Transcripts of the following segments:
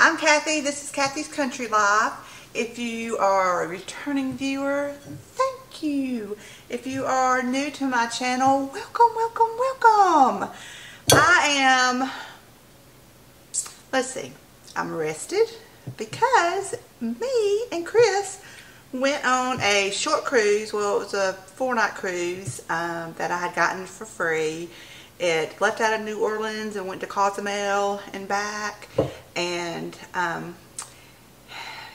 I'm Kathy. This is Kathy's Country Life. If you are a returning viewer, thank you. If you are new to my channel, welcome, welcome, welcome. I'm arrested because me and Chris went on a short cruise. Well, it was a 4-night cruise that I had gotten for free. It left out of New Orleans and went to Oatmeal and back, and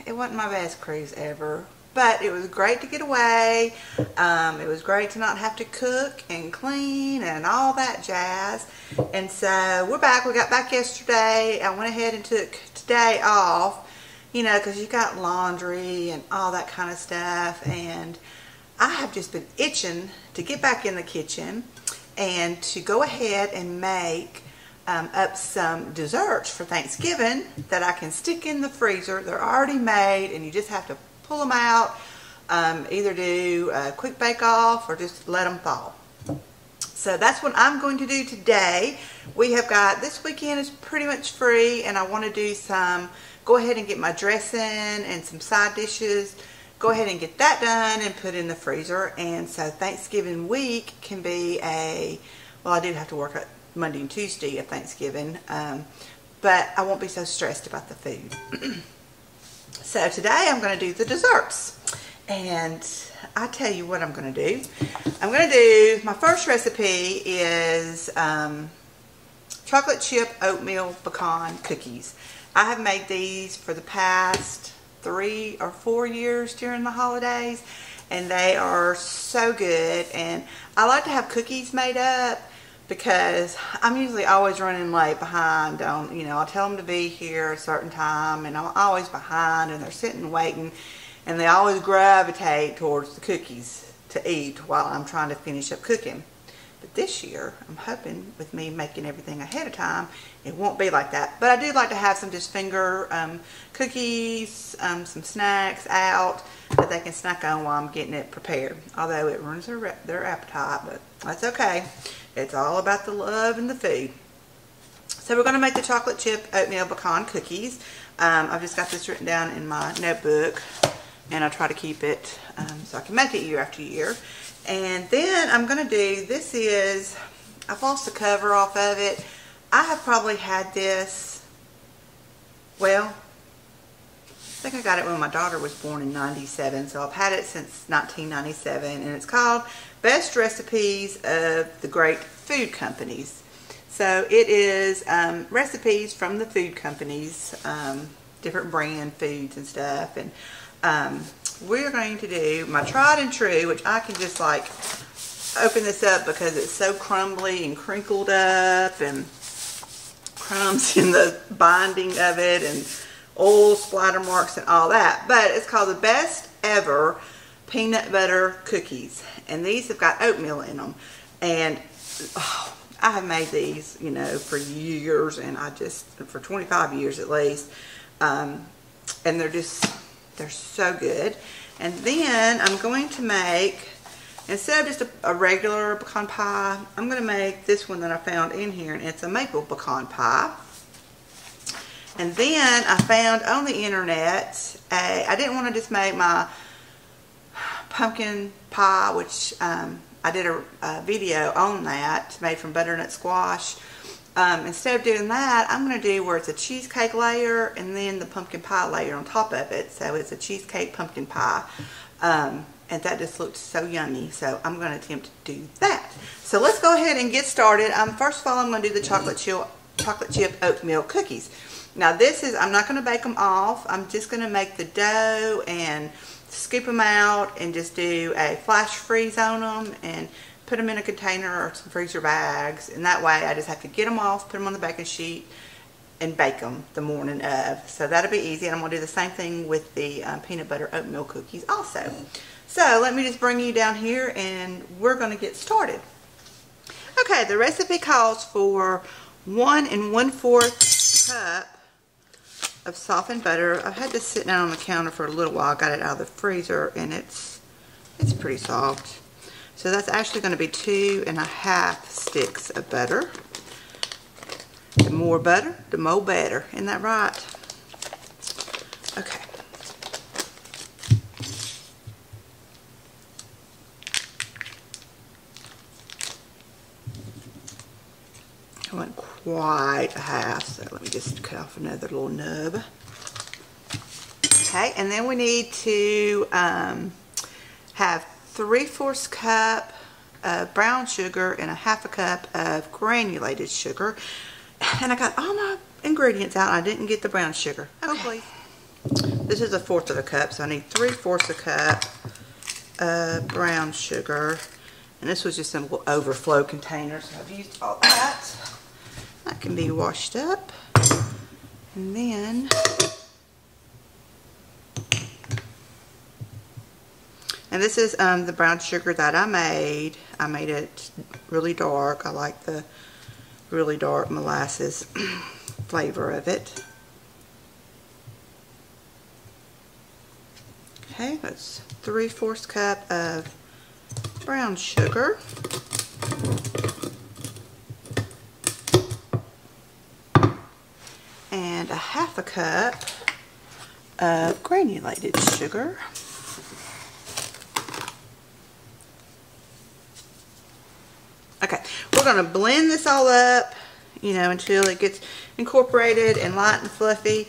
it wasn't my best cruise ever, but it was great to get away. It was great to not have to cook and clean and all that jazz. And so we're back. We got back yesterday. I went ahead and took today off, you know, because you got laundry and all that kind of stuff, and I have just been itching to get back in the kitchen and to go ahead and make up some desserts for Thanksgiving that I can stick in the freezer. They're already made and you just have to pull them out, either do a quick bake off or just let them thaw. So that's what I'm going to do today. We have got, this weekend is pretty much free, and I want to do some, go ahead and get my dressing and some side dishes, go ahead and get that done and put in the freezer. And so Thanksgiving week can be a, well, I do have to work at Monday and Tuesday of Thanksgiving, but I won't be so stressed about the food. So today I'm going to do the desserts, and I tell you what I'm going to do. I'm going to do, my first recipe is chocolate chip oatmeal pecan cookies. I have made these for the past 3 or 4 years during the holidays, and they are so good. And I like to have cookies made up because I'm usually always running late behind on, you know, I'll tell them to be here at a certain time and I'm always behind, and they're sitting waiting, and they always gravitate towards the cookies to eat while I'm trying to finish up cooking. But this year, I'm hoping with me making everything ahead of time, it won't be like that. But I do like to have some just finger cookies, some snacks out that they can snack on while I'm getting it prepared. Although it ruins their appetite, but that's okay. It's all about the love and the food. So we're going to make the chocolate chip oatmeal pecan cookies. I've just got this written down in my notebook, and I try to keep it so I can make it year after year. And then I'm going to do, this is, I've lost the cover off of it. I have probably had this, well, I think I got it when my daughter was born in '97, so I've had it since 1997, and it's called Best Recipes of the Great Food Companies. So it is recipes from the food companies, different brand foods and stuff, and we're going to do my tried and true, which I can just like open this up because it's so crumbly and crinkled up and crumbs in the binding of it and oil splatter marks and all that. But it's called the Best Ever Peanut Butter Cookies, and these have got oatmeal in them. And oh, I have made these, you know, for years, and for 25 years at least, and they're so good. And then I'm going to make, instead of just a regular pecan pie, I'm going to make this one that I found in here, and it's a maple pecan pie. And then I found on the internet, I didn't want to just make my pumpkin pie, which I did a video on that, made from butternut squash. Instead of doing that, I'm going to do where it's a cheesecake layer and then the pumpkin pie layer on top of it. So it's a cheesecake pumpkin pie. And that just looked so yummy. So I'm going to attempt to do that. So let's go ahead and get started. First of all, I'm going to do the chocolate chip oatmeal cookies. Now this is, I'm not going to bake them off. I'm just going to make the dough and scoop them out and just do a flash freeze on them and put them in a container or some freezer bags, and that way I just have to get them off, put them on the baking sheet, and bake them the morning of. So that'll be easy, and I'm going to do the same thing with the peanut butter oatmeal cookies also. So let me just bring you down here, and we're going to get started. Okay, the recipe calls for 1 1/4 cup of softened butter. I've had this sitting out on the counter for a little while. I got it out of the freezer, and it's pretty soft. So that's actually going to be 2 1/2 sticks of butter. The more butter, the more better. Isn't that right? Okay. I went quite a half, so let me just cut off another little nub. Okay, and then we need to have 3/4 cup of brown sugar and a 1/2 cup of granulated sugar. And I got all my ingredients out. I didn't get the brown sugar. Okay. This is 1/4 of a cup, so I need 3/4 a cup of brown sugar. And this was just a little overflow container, so I've used all that. That can be washed up. And then, and this is the brown sugar that I made. I made it really dark. I like the really dark molasses flavor of it. Okay, that's 3/4 cup of brown sugar. And a 1/2 cup of granulated sugar. Okay, we're going to blend this all up, you know, until it gets incorporated and light and fluffy.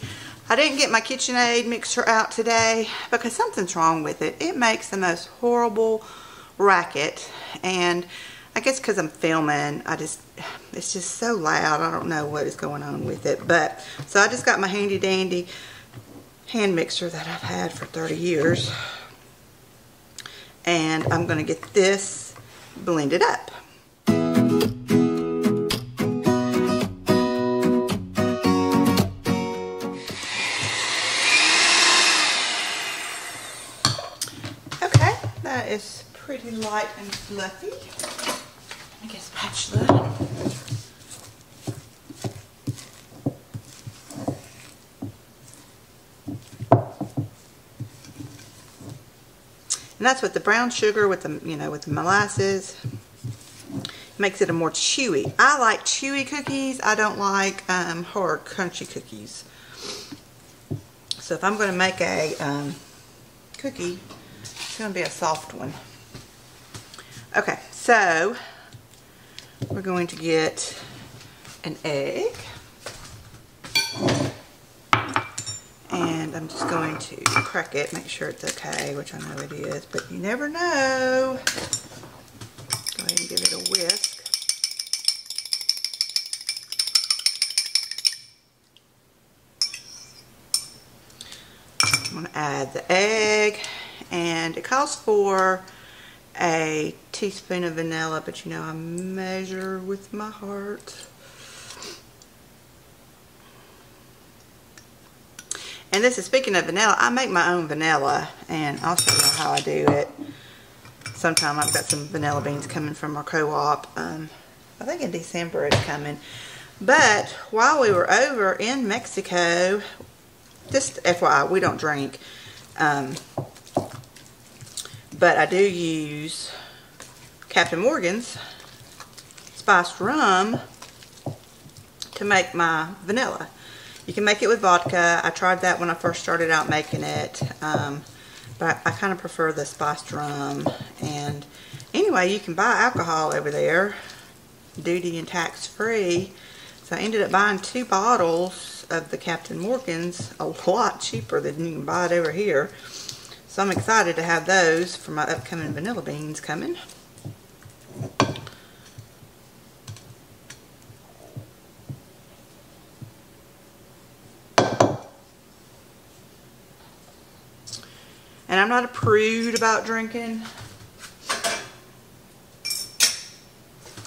I didn't get my KitchenAid mixer out today because something's wrong with it. It makes the most horrible racket, and I guess because I'm filming, it's just so loud. I don't know what is going on with it. But so I just got my handy dandy hand mixer that I've had for 30 years, and I'm going to get this blended up. Okay, that is pretty light and fluffy. Let me get a spatula. And that's with the brown sugar, with the, you know, with the molasses, makes it a more chewy. I like chewy cookies. I don't like hard, crunchy cookies. So if I'm going to make a cookie, it's going to be a soft one. Okay, so we're going to get an egg. And I'm just going to crack it, make sure it's okay, which I know it is, but you never know. Go ahead and give it a whisk. I'm going to add the egg, and it calls for a teaspoon of vanilla, but you know I measure with my heart. And this is, speaking of vanilla, I make my own vanilla, and I'll show you how I do it. Sometime I've got some vanilla beans coming from our co-op. I think in December it's coming. But while we were over in Mexico, just FYI, we don't drink. But I do use Captain Morgan's spiced rum to make my vanilla. You can make it with vodka. I tried that when I first started out making it, but I kind of prefer the spiced rum. And anyway, you can buy alcohol over there, duty and tax free. So I ended up buying 2 bottles of the Captain Morgan's, a lot cheaper than you can buy it over here. So I'm excited to have those for my upcoming vanilla beans coming. And I'm not a prude about drinking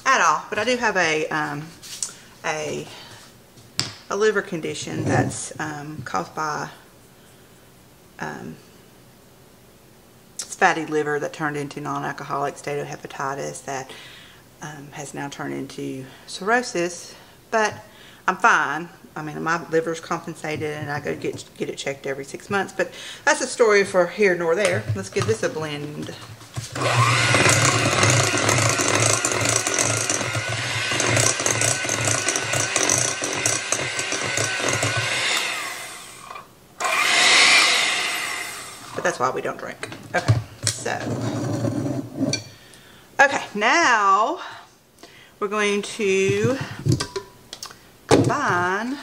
at all, but I do have a liver condition that's caused by fatty liver that turned into non-alcoholic steatohepatitis that has now turned into cirrhosis. But I'm fine. I mean, my liver's compensated, and I go get it checked every 6 months. But that's a story for here nor there. Let's give this a blend. but that's why we don't drink. Okay, so. Okay, now we're going to combine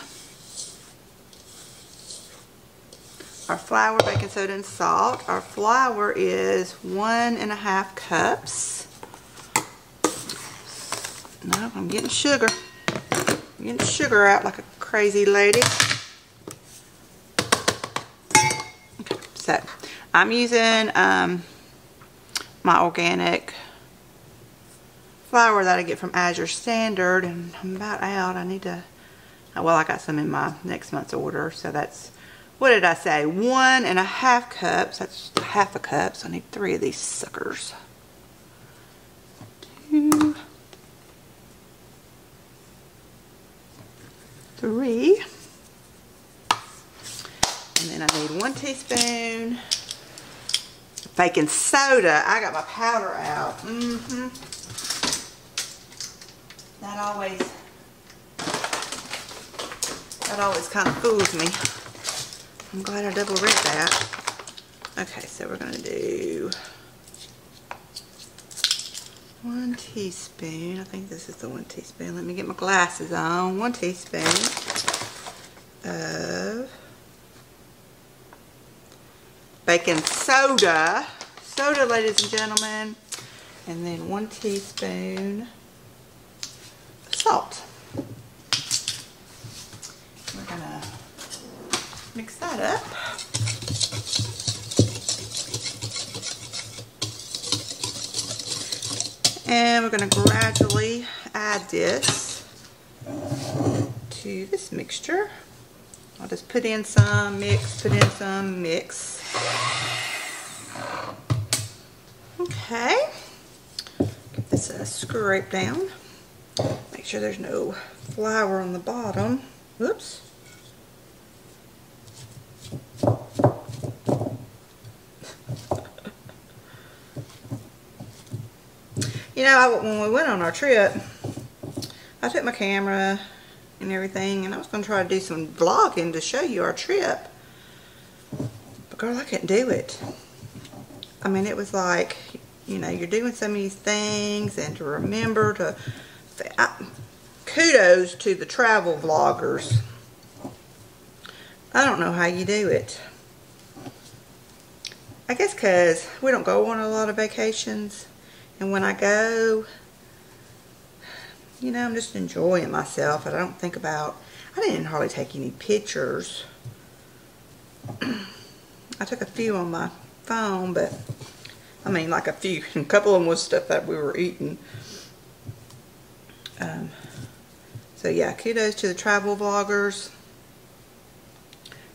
our flour, baking soda, and salt. Our flour is 1.5 cups. No, I'm getting sugar. I'm getting sugar out like a crazy lady. Okay, so I'm using my organic flour that I get from Azure Standard, and I'm about out. I need to, well, I got some in my next month's order, so that's, what did I say, 1.5 cups. That's half a cup, so I need 3 of these suckers. 2, 3, and then I need 1 teaspoon baking soda. I got my powder out. That always kind of fools me. I'm glad I double read that. Okay, so we're going to do 1 teaspoon. I think this is the 1 teaspoon. Let me get my glasses on. 1 teaspoon of baking soda. Soda, ladies and gentlemen. And then 1 teaspoon of salt. We're going to mix that up. And we're going to gradually add this to this mixture. I'll just put in some, mix, put in some, mix. Okay. Get this scrape down. Make sure there's no flour on the bottom. Whoops. You know, when we went on our trip, I took my camera and everything, and I was going to try to do some vlogging to show you our trip. But girl, I couldn't do it. I mean, it was like, you know, you're doing some of these things, and to remember to... kudos to the travel vloggers. I don't know how you do it. I guess because we don't go on a lot of vacations. And when I go, you know, I'm just enjoying myself. I don't think about, I didn't hardly take any pictures. I took a few on my phone, but, I mean, like a few. A couple of them was stuff that we were eating. So, yeah, kudos to the travel vloggers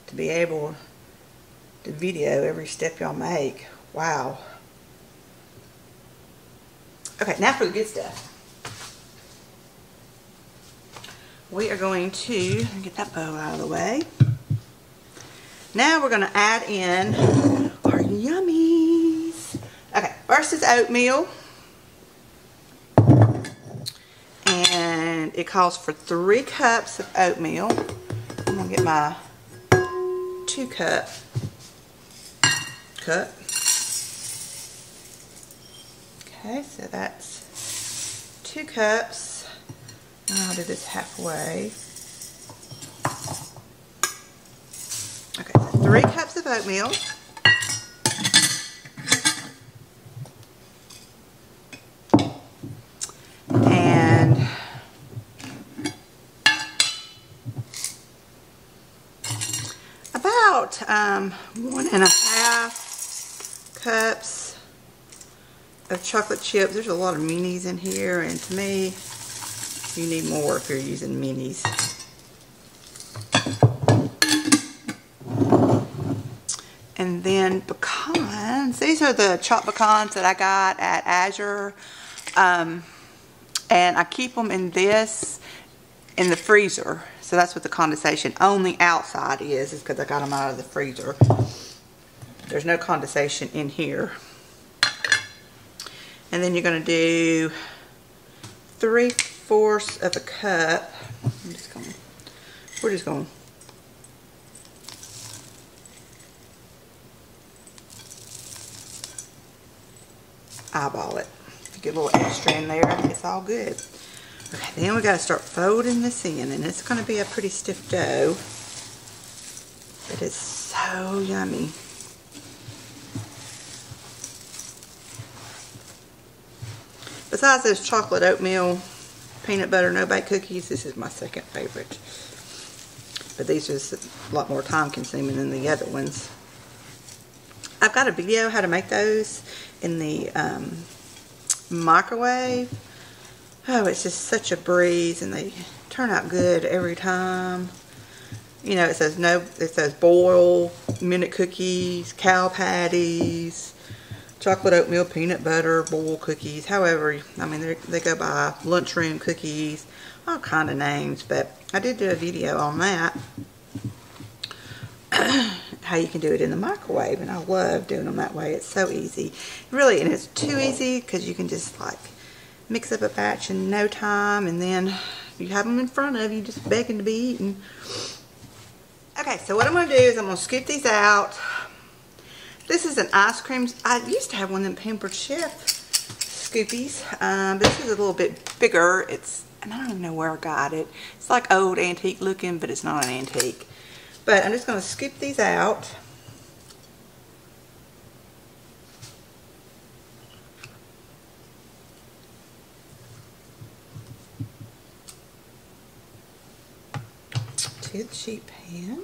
to be able to video every step y'all make. Wow. Okay, now for the good stuff. We are going to get that bowl out of the way. Now we're going to add in our yummies. Okay, first is oatmeal. And it calls for 3 cups of oatmeal. I'm going to get my 2-cup cup. Okay, so that's 2 cups. And I'll do this halfway. Okay, so 3 cups of oatmeal. And about 1.5 cups of chocolate chips. There's a lot of minis in here, and to me, you need more if you're using minis. And then pecans. These are the chopped pecans that I got at Azure. And I keep them in this in the freezer. So that's what the condensation on the outside is because I got them out of the freezer. There's no condensation in here. And then you're going to do 3/4 of a cup. We're just going eyeball it. Get a little extra in there, it's all good. Okay, then we got to start folding this in, and it's going to be a pretty stiff dough. It is so yummy. Besides those chocolate oatmeal peanut butter no-bake cookies, this is my second favorite. But these are just a lot more time consuming than the other ones. I've got a video how to make those in the microwave. Oh, it's just such a breeze, and they turn out good every time. You know, it says boil, minute cookies, cow patties, chocolate oatmeal peanut butter, boil cookies. However, I mean, they go by lunchroom cookies, all kind of names. But I did do a video on that, how you can do it in the microwave, and I love doing them that way. It's so easy, really, and it's too easy because you can just like mix up a batch in no time, and then you have them in front of you just begging to be eaten. Okay, so what I'm going to do is I'm going to scoop these out. This is an ice cream. I used to have one of them Pampered Chef scoopies, but this is a little bit bigger. And I don't even know where I got it. It's like old antique looking, but it's not an antique. But I'm just going to scoop these out. To the sheet pan.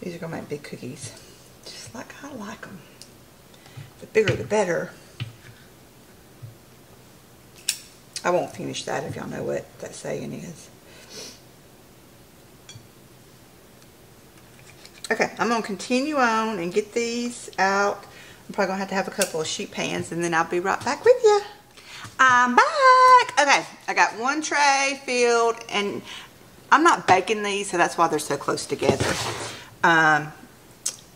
These are going to make big cookies, just like I like them. The bigger the better. I won't finish that if y'all know what that saying is. Okay, I'm going to continue on and get these out. I'm probably going to have a couple of sheet pans, and then I'll be right back with you. I'm back. Okay, I got one tray filled, and I'm not baking these, so that's why they're so close together.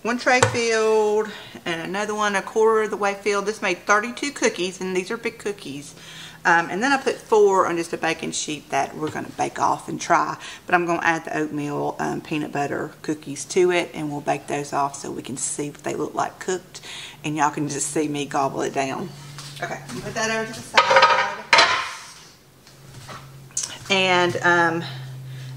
One tray filled, and another one a quarter of the way filled. This made 32 cookies, and these are big cookies. And then I put 4 on just a baking sheet that we're going to bake off and try. But I'm going to add the oatmeal peanut butter cookies to it, and we'll bake those off so we can see what they look like cooked, and y'all can just see me gobble it down. Okay, I'm going to put that over to the side. And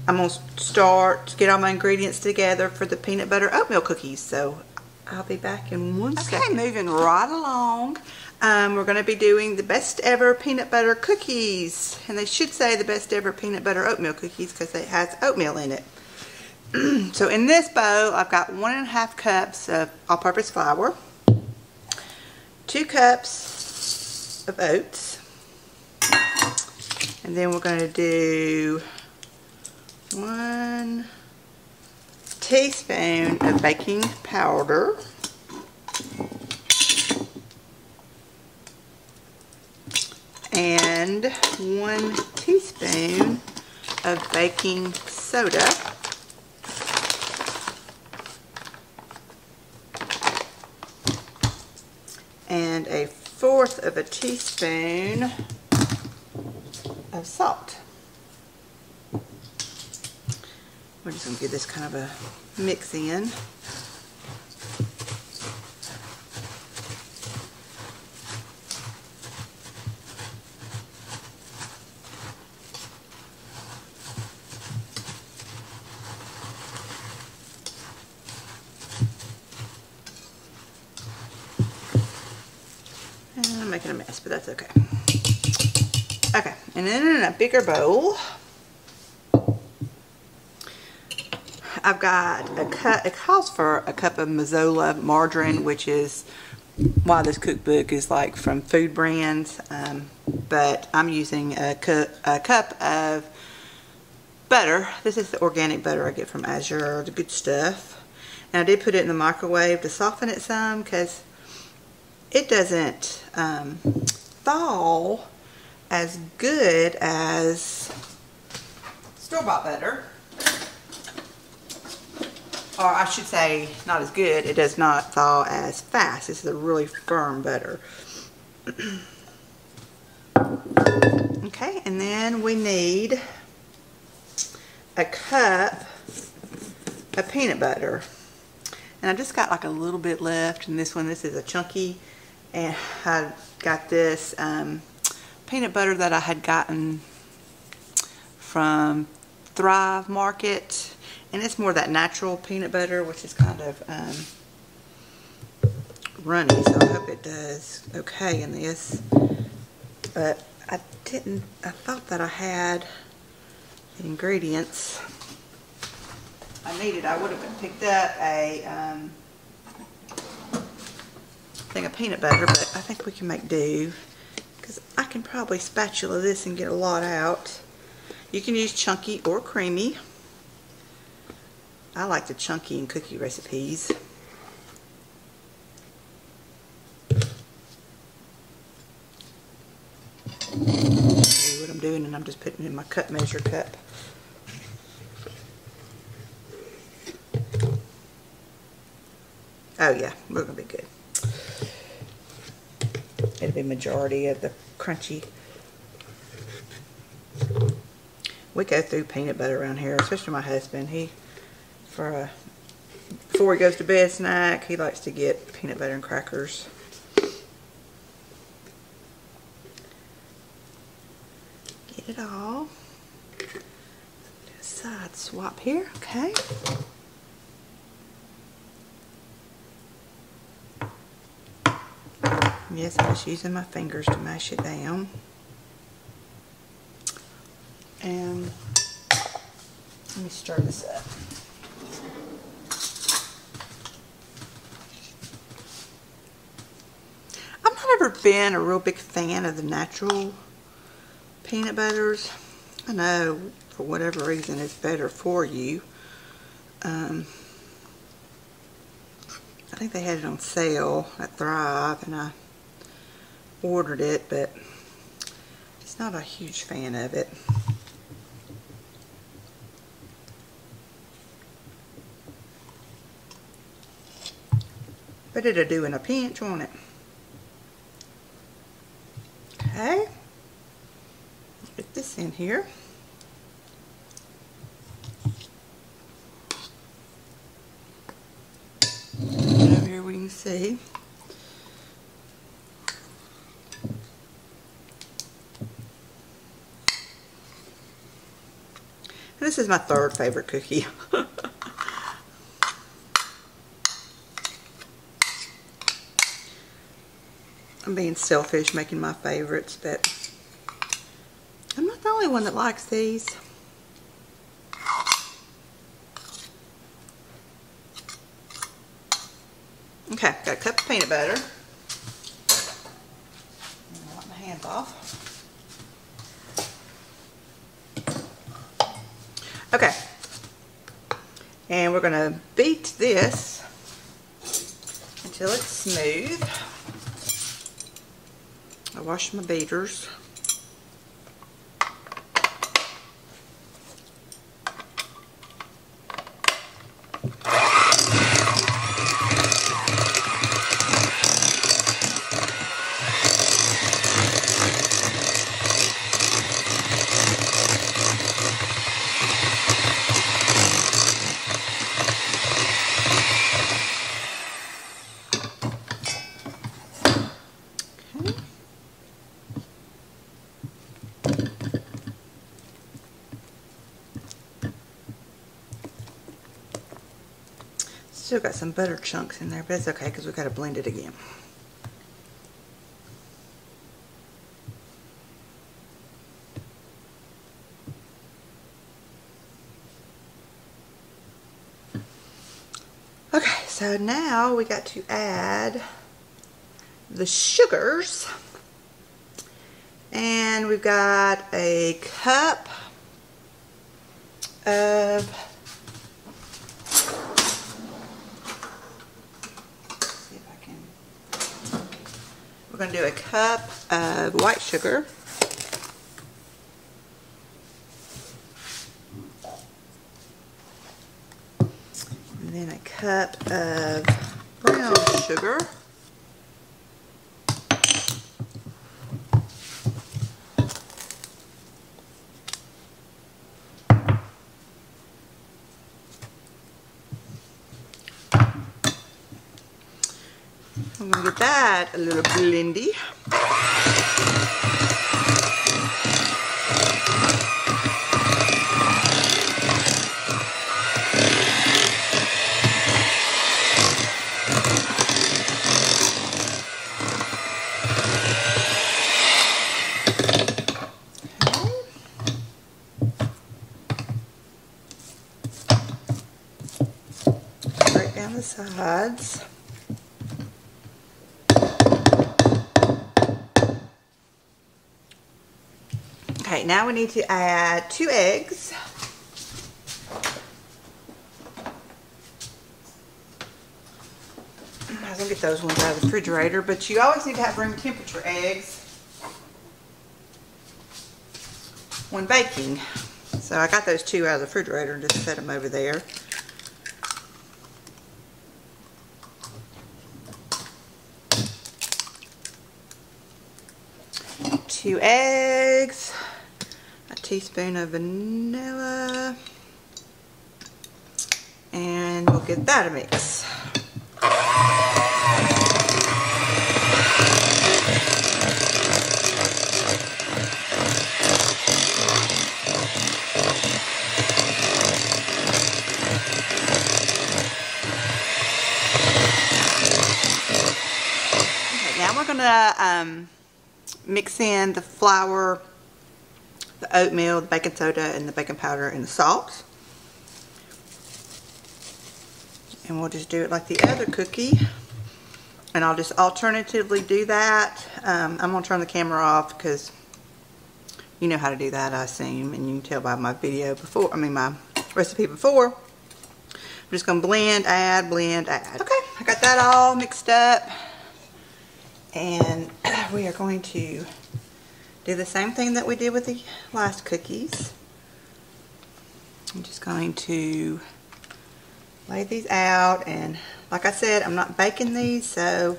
I'm going to start to get all my ingredients together for the peanut butter oatmeal cookies. So I'll be back in one second. Okay, moving right along. We're going to be doing the best ever peanut butter cookies. And they should say the best ever peanut butter oatmeal cookies because it has oatmeal in it. So in this bowl, I've got 1.5 cups of all-purpose flour, 2 cups of oats, and then we're going to do 1 teaspoon of baking powder, and 1 teaspoon of baking soda, and 1/4 of a teaspoon of salt. We're just going to give this kind of a mix in. And I'm making a mess, but that's okay. Okay, and then in a bigger bowl, I've got a cup. It calls for a cup of Mazola margarine, which is why this cookbook is like from food brands. But I'm using a cup of butter. This is the organic butter I get from Azure, the good stuff. And I did put it in the microwave to soften it some because it doesn't thaw as good as store-bought butter. Or I should say, not as good. It does not thaw as fast. This is a really firm butter. Okay, and then we need a cup of peanut butter. And I just got like a little bit left in this one. This is a chunky, and I got this peanut butter that I had gotten from Thrive Market, and it's more that natural peanut butter, which is kind of runny, so I hope it does okay in this. But I thought that I had the ingredients I needed. I would have picked up a thing of peanut butter, but I think we can make do, because I can probably spatula this and get a lot out. You can use chunky or creamy. I like the chunky in cookie recipes. See what I'm doing, and I'm just putting it in my cup measure cup. Oh yeah, we're gonna be good. It'll be majority of the crunchy. We go through peanut butter around here, especially my husband. Before he goes to bed snack, he likes to get peanut butter and crackers. Get it all. Do a side swap here, okay. Yes, I'm just using my fingers to mash it down. And let me stir this up. I've not ever been a real big fan of the natural peanut butters. I know for whatever reason it's better for you. I think they had it on sale at Thrive, and I ordered it, but just not a huge fan of it. But it'll do in a pinch, won't it? Okay. Put this in here. Over here we can see. And this is my third favorite cookie. I'm being selfish making my favorites, but I'm not the only one that likes these. Okay, got a cup of peanut butter. I'll wipe my hands off. Okay, and we're going to beat this until it's smooth. I wash my beaters. Still got some butter chunks in there, but it's okay because we've got to blend it again. Okay, so now we got to add the sugars. And we've got a cup of we're going to do a cup of white sugar. And then a cup of brown sugar. I'm going to get that a little blendy. Break down the sides. Okay, now we need to add 2 eggs. I was going to get those ones out of the refrigerator, but you always need to have room temperature eggs when baking. So I got those 2 out of the refrigerator and just set them over there. Two eggs, a teaspoon of vanilla, and we'll get that a mix. Okay, now we're gonna mix in the flour, the oatmeal, the baking soda, and the baking powder, and the salt. And we'll just do it like the other cookie. And I'll just alternatively do that. I'm going to turn the camera off because you know how to do that, I assume. And you can tell by my video before, my recipe before. I'm just going to blend, add, blend, add. Okay, I got that all mixed up. And we are going to do the same thing that we did with the last cookies. I'm just going to lay these out, and like I said, I'm not baking these, so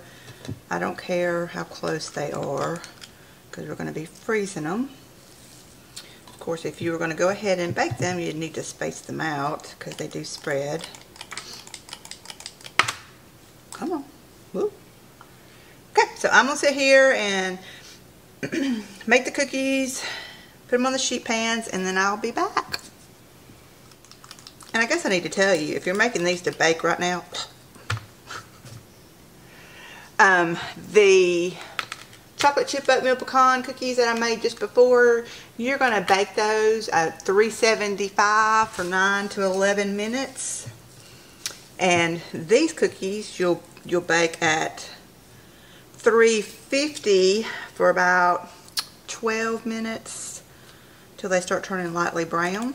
I don't care how close they are because we're going to be freezing them. Of course, if you were going to go ahead and bake them, you'd need to space them out because they do spread. Come on. Woo. Okay, so I'm going to sit here and make the cookies, put them on the sheet pans, and then I'll be back. And I guess I need to tell you, if you're making these to bake right now, the chocolate chip oatmeal pecan cookies that I made just before, you're going to bake those at 375 for 9 to 11 minutes. And these cookies you'll bake at 350 for about 12 minutes till they start turning lightly brown.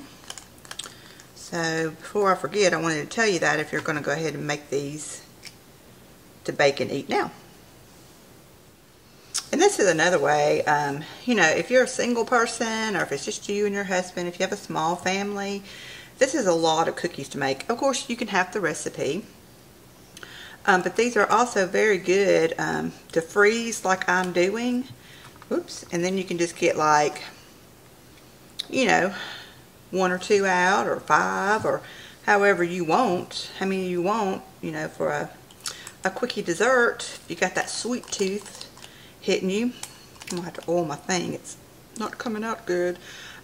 So before I forget, I wanted to tell you that if you're going to go ahead and make these to bake and eat now. And this is another way, you know, if you're a single person or if it's just you and your husband, if you have a small family, this is a lot of cookies to make. Of course, you can have the recipe. But these are also very good to freeze like I'm doing. Oops. And then you can just get like, you know, 1 or 2 out or 5 or however you want. How many you want, you know, for a quickie dessert. If you got that sweet tooth hitting you. I'm going to have to oil my thing. It's not coming out good.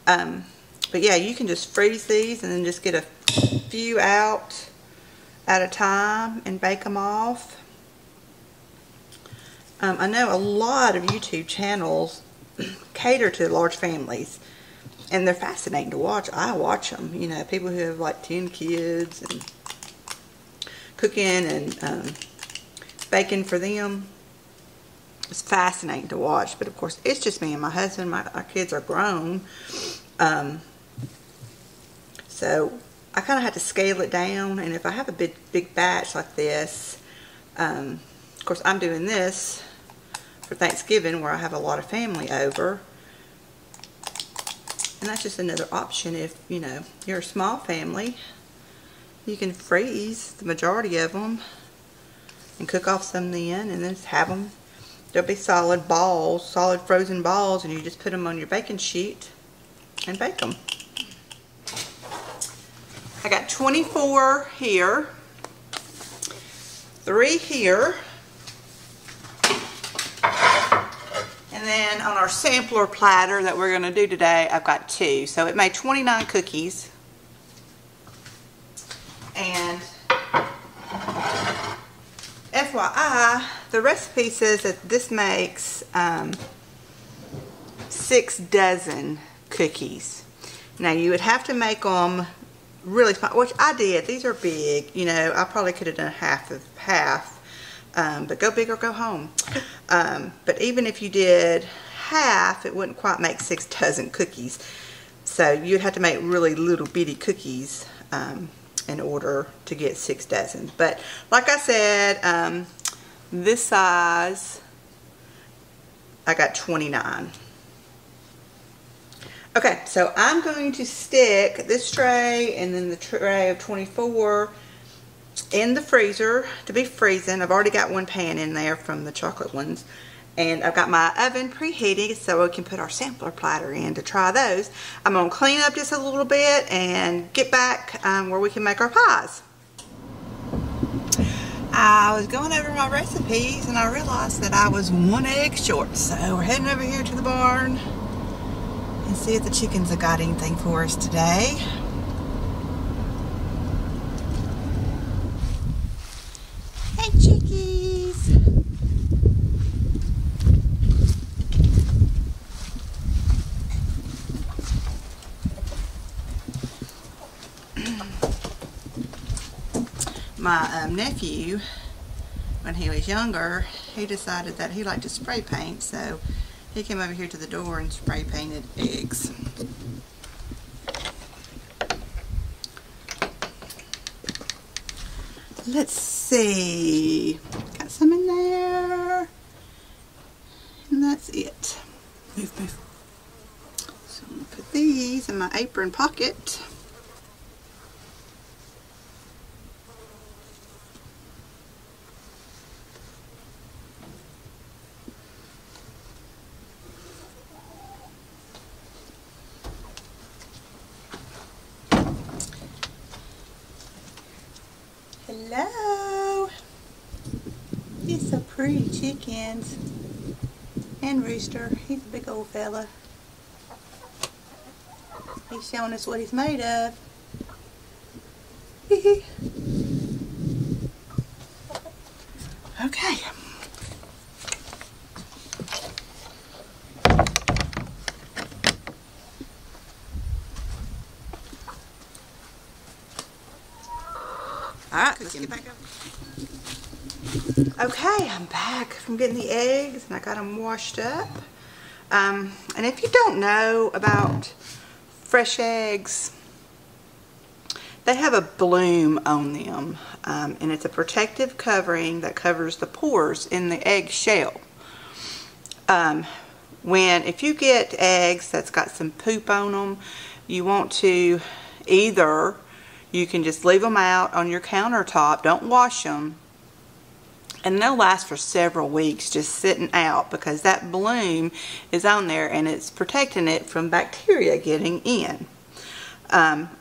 But yeah, you can just freeze these and then just get a few out at a time and bake them off. I know a lot of YouTube channels cater to large families, and they're fascinating to watch. I watch them. You know, people who have like 10 kids and cooking and baking for them. It's fascinating to watch. But of course, it's just me and my husband. Our kids are grown. So I kind of have to scale it down, and if I have a big batch like this, of course I'm doing this for Thanksgiving where I have a lot of family over, and that's just another option. If you know you're a small family, you can freeze the majority of them and cook off some then, and then just have them. They'll be solid balls, solid frozen balls, and you just put them on your baking sheet and bake them. I got 24 here, 3 here, then on our sampler platter that we're going to do today, I've got 2. So it made 29 cookies. And FYI, the recipe says that this makes 6 dozen cookies. Now you would have to make them really small, which I did. These are big. You know, I probably could have done half. But go big or go home. But even if you did half, it wouldn't quite make 6 dozen cookies. So you'd have to make really little bitty cookies in order to get 6 dozen. But like I said, this size, I got 29. Okay, so I'm going to stick this tray and then the tray of 24 in the freezer to be freezing. I've already got one pan in there from the chocolate ones. And I've got my oven preheating so we can put our sampler platter in to try those. I'm going to clean up just a little bit and get back where we can make our pies. I was going over my recipes and I realized that I was 1 egg short. So we're heading over here to the barn and see if the chickens have got anything for us today. Hey chickies! My nephew, when he was younger, he decided that he liked to spray paint, so he came over here to the door and spray painted eggs. Let's see, got some in there, and that's it. Move. So I'm going to put these in my apron pocket. Hello. You're so pretty, chickens. And Rooster, he's a big old fella. He's showing us what he's made of. Okay. Alright, let's get back up. Okay, I'm back from getting the eggs and I got them washed up. And if you don't know about fresh eggs, they have a bloom on them. And it's a protective covering that covers the pores in the egg shell. If you get eggs that's got some poop on them, you want to either, you can just leave them out on your countertop, don't wash them, and they'll last for several weeks just sitting out because that bloom is on there and it's protecting it from bacteria getting in.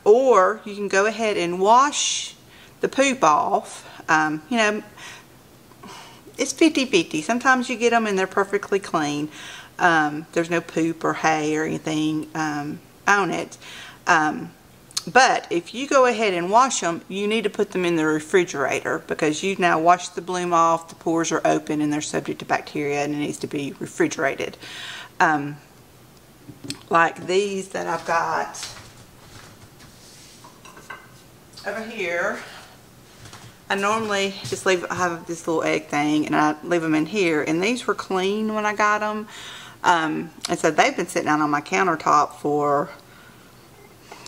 Or you can go ahead and wash the poop off. You know, it's 50-50. Sometimes you get them and they're perfectly clean. There's no poop or hay or anything on it. But if you go ahead and wash them, you need to put them in the refrigerator because you've now washed the bloom off, the pores are open and they're subject to bacteria and it needs to be refrigerated. Like these that I've got over here, I normally just have this little egg thing and I leave them in here, and these were clean when I got them. And so they've been sitting out on my countertop for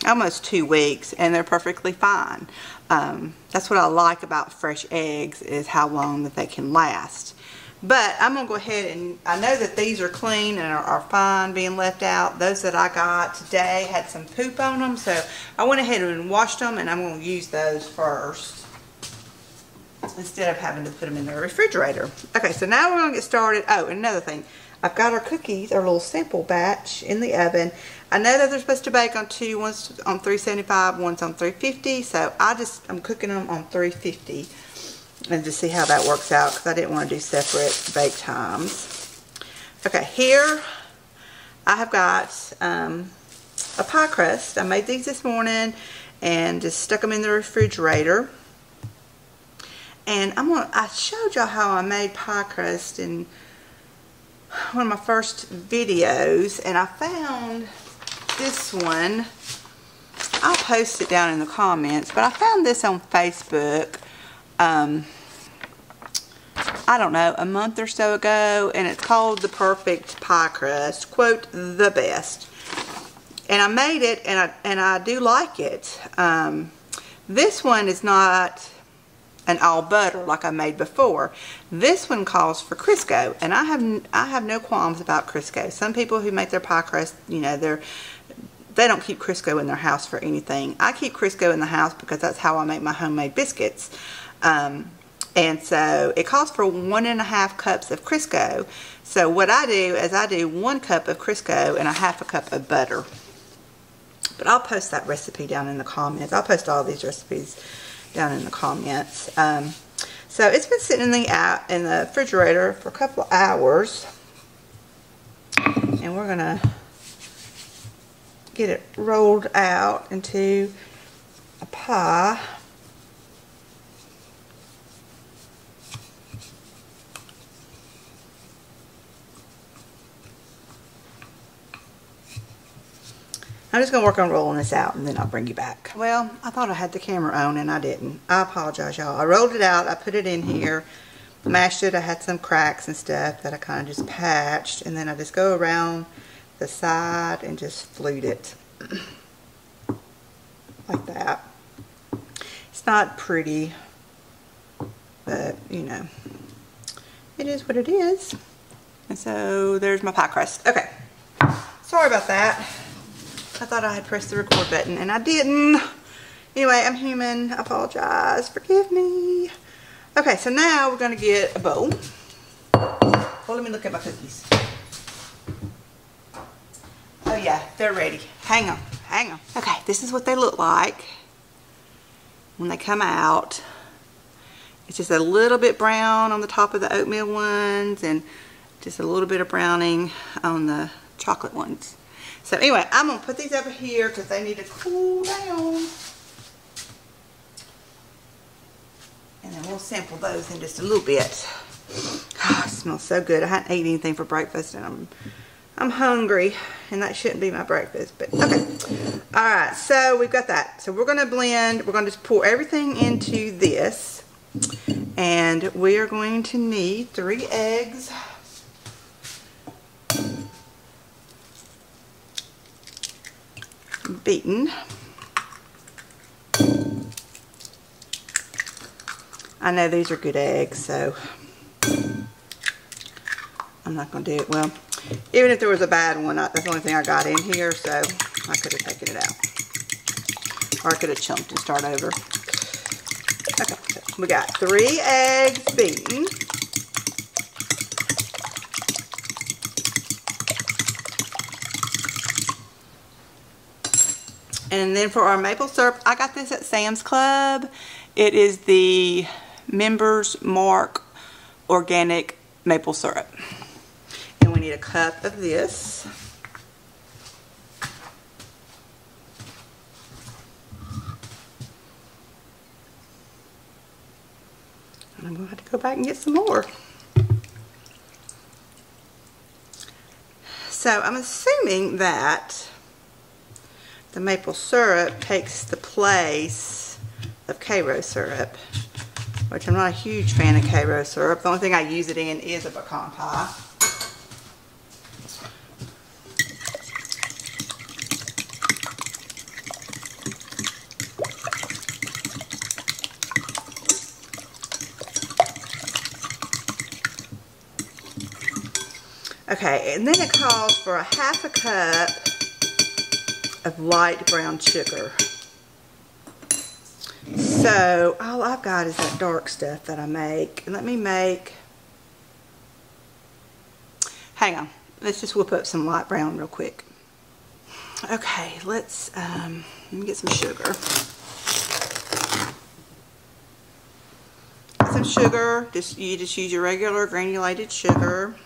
almost 2 weeks and they're perfectly fine. That's what I like about fresh eggs, is how long that they can last. But I'm going to go ahead and, I know that these are clean and are fine being left out. Those that I got today had some poop on them, so I went ahead and washed them, and I'm going to use those first instead of having to put them in the refrigerator. Okay, so now we're going to get started. Oh, and another thing. I've got our cookies, our little sample batch, in the oven. I know that they're supposed to bake on 2, one's on 375, one's on 350, so I'm cooking them on 350 and just see how that works out because I didn't want to do separate bake times. Okay, here I have got a pie crust. I made these this morning and just stuck them in the refrigerator. And I showed y'all how I made pie crust in one of my first videos, and I found this one. I'll post it down in the comments, but I found this on Facebook, I don't know, a month or so ago, and it's called The Perfect Pie Crust, quote, the best. And I made it, and I do like it. This one is not an all butter like I made before. This one calls for Crisco, and I have no qualms about Crisco. Some people who make their pie crust, you know, they don't keep Crisco in their house for anything. I keep Crisco in the house because that's how I make my homemade biscuits. And so it calls for 1.5 cups of Crisco. So what I do is I do 1 cup of Crisco and 1/2 cup of butter. But I'll post that recipe down in the comments. I'll post all these recipes down in the comments. So it's been sitting in the refrigerator for a couple of hours, and we're gonna get it rolled out into a pie. I'm just going to work on rolling this out, and then I'll bring you back. Well, I thought I had the camera on, and I didn't. I apologize, y'all. I rolled it out. I put it in here, mashed it. I had some cracks and stuff that I kind of just patched, and then I just go around the side and just flute it like that. It's not pretty, but, you know, it is what it is. And so there's my pie crust. Okay. Sorry about that. I thought I had pressed the record button, and I didn't. Anyway, I'm human. I apologize. Forgive me. Okay, so now we're going to get a bowl. Oh, let me look at my cookies. Oh, yeah, they're ready. Hang on. Hang on. Okay, this is what they look like when they come out. It's just a little bit brown on the top of the oatmeal ones, and just a little bit of browning on the chocolate ones. So anyway, I'm going to put these over here because they need to cool down. And then we'll sample those in just a little bit. Oh, it smells so good. I hadn't eaten anything for breakfast, and I'm hungry, and that shouldn't be my breakfast, but okay. All right, so we've got that. So we're going to blend. We're going to just pour everything into this, and we are going to need 3 eggs. Beaten. I know these are good eggs, so I'm not going to do it. Well, even if there was a bad one, that's the only thing I got in here, so I could have taken it out. Or I could have chunked and start over. Okay, so we got 3 eggs beaten. And then for our maple syrup, I got this at Sam's Club. It is the Members Mark organic maple syrup. And we need a cup of this. And I'm going to have to go back and get some more. So I'm assuming that the maple syrup takes the place of Karo syrup, which I'm not a huge fan of Karo syrup. The only thing I use it in is a pecan pie. Okay, and then it calls for 1/2 cup of light brown sugar. So all I've got is that dark stuff that I make. And let me make, hang on, let's just whip up some light brown real quick. Okay, let me get some sugar. Some sugar, you just use your regular granulated sugar.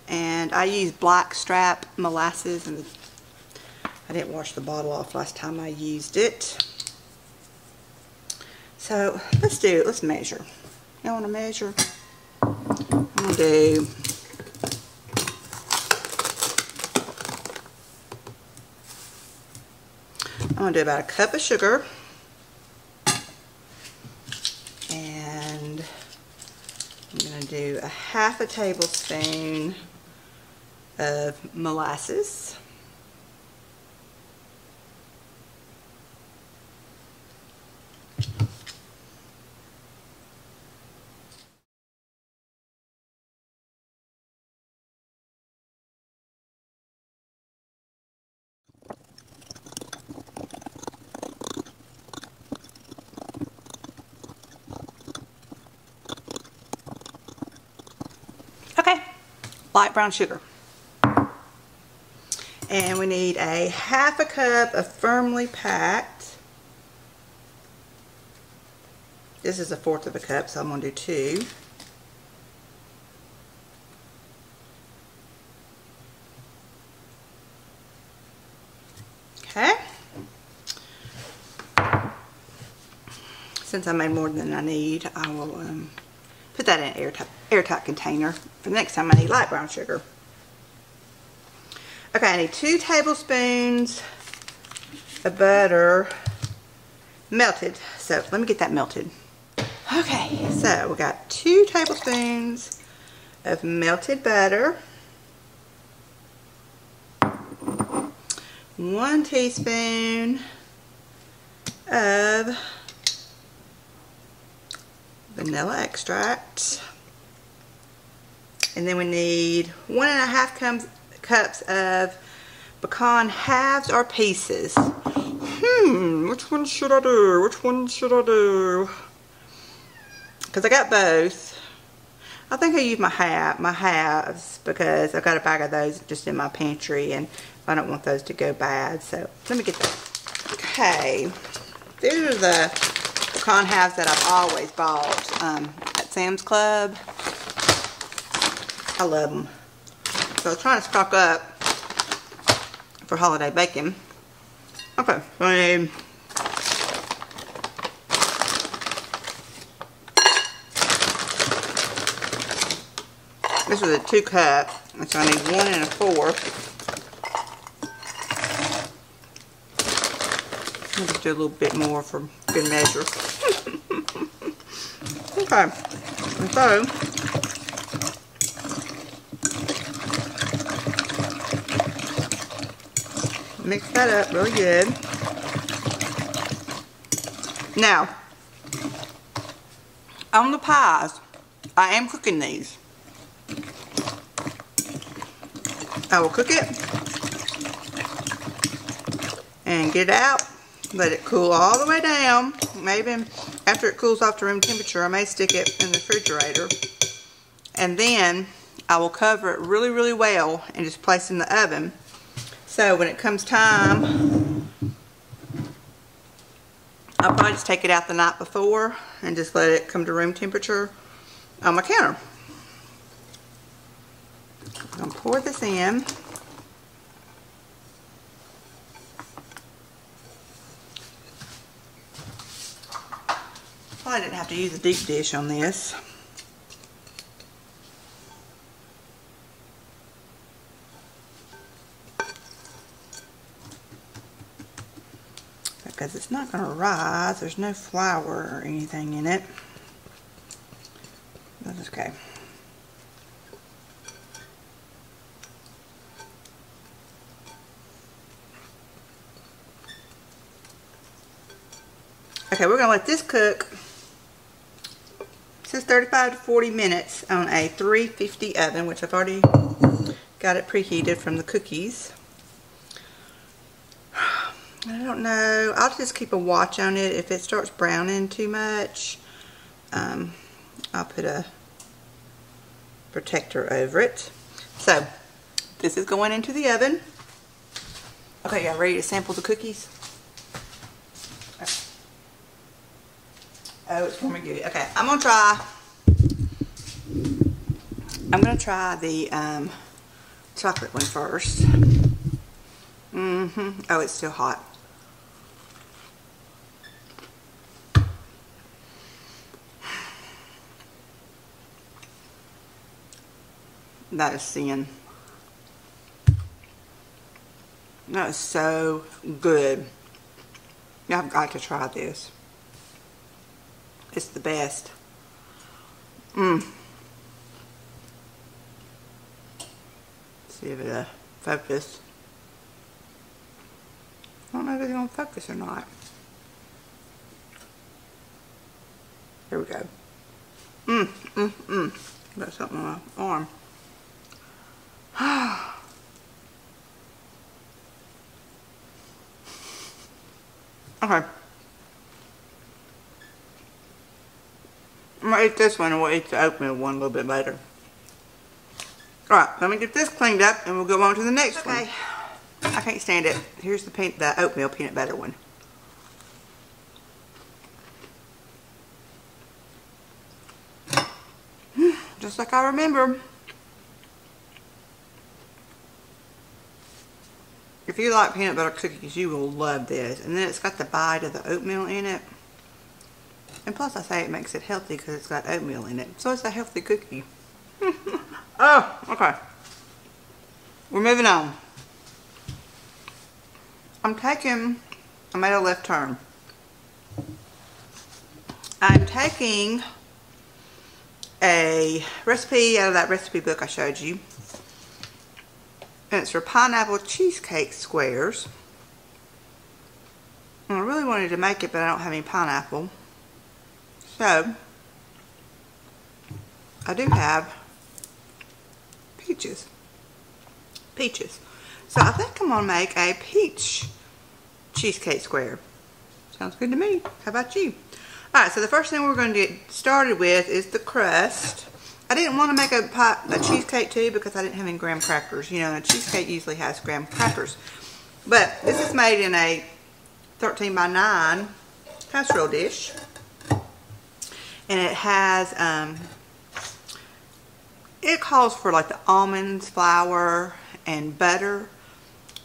and I use black strap molasses, and I didn't wash the bottle off last time I used it. So let's measure. You want to measure? I'm going to do about a cup of sugar, and I'm going to do a half a tablespoon of molasses. Okay, light brown sugar. And we need a half a cup of firmly packed. This is a fourth of a cup, so I'm going to do 2. Okay. Since I made more than I need, I will put that in an airtight container for the next time I need light brown sugar. Okay, I need 2 tablespoons of butter melted. So let me get that melted. Okay, so we got 2 tablespoons of melted butter, 1 teaspoon of vanilla extract, and then we need 1.5 cups of pecan halves or pieces. Which one should I do? Which one should I do? Because I got both. I think I use my halves because I've got a bag of those just in my pantry, and I don't want those to go bad. So let me get that. Okay, these are the pecan halves that I've always bought at Sam's Club. I love them. So I was trying to stock up for holiday baking. Okay, so I need this was a 2 cup, so I need 1 1/4. I'll just do a little bit more for good measure. Okay, and so mix that up really good. Now, on the pies, I am cooking these. I will cook it and get it out, let it cool all the way down. Maybe after it cools off to room temperature, I may stick it in the refrigerator. And then I will cover it really, really well and just place it in the oven. So when it comes time, I'll probably just take it out the night before and just let it come to room temperature on my counter. I'm going to pour this in. Probably didn't have to use a deep dish on this. Because it's not going to rise. There's no flour or anything in it. That's okay. Okay, we're going to let this cook. It says 35 to 40 minutes on a 350 oven, which I've already got it preheated from the cookies. I don't know. I'll just keep a watch on it. If it starts browning too much, I'll put a protector over it. So, this is going into the oven. Okay, y'all ready to sample the cookies? Okay. Oh, it's going to be good. Okay, I'm going to try the chocolate one first. Oh, it's still hot. That is sin. That is so good. I've got to try this. It's the best. See if it'll focus. I don't know if it's going to focus or not. Here we go. Got something on my arm. Okay. I'm going to eat this one and we'll eat the oatmeal one a little bit later. Alright, let me get this cleaned up and we'll go on to the next one. Okay. I can't stand it. Here's the oatmeal peanut butter one. Just like I remember. If you like peanut butter cookies, you will love this. And then it's got the bite of the oatmeal in it. And plus I say it makes it healthy because it's got oatmeal in it. So it's a healthy cookie. Oh, okay. We're moving on. I made a left turn. I'm taking a recipe out of that recipe book I showed you. And it's for pineapple cheesecake squares. And I really wanted to make it, but I don't have any pineapple. So, I do have peaches. So I think I'm going to make a peach cheesecake square. Sounds good to me. How about you? Alright, so the first thing we're going to get started with is the crust. I didn't want to make a cheesecake too because I didn't have any graham crackers. You know, a cheesecake usually has graham crackers. But this is made in a 13 by 9 casserole dish. And it has, it calls for like the almonds, flour, and butter.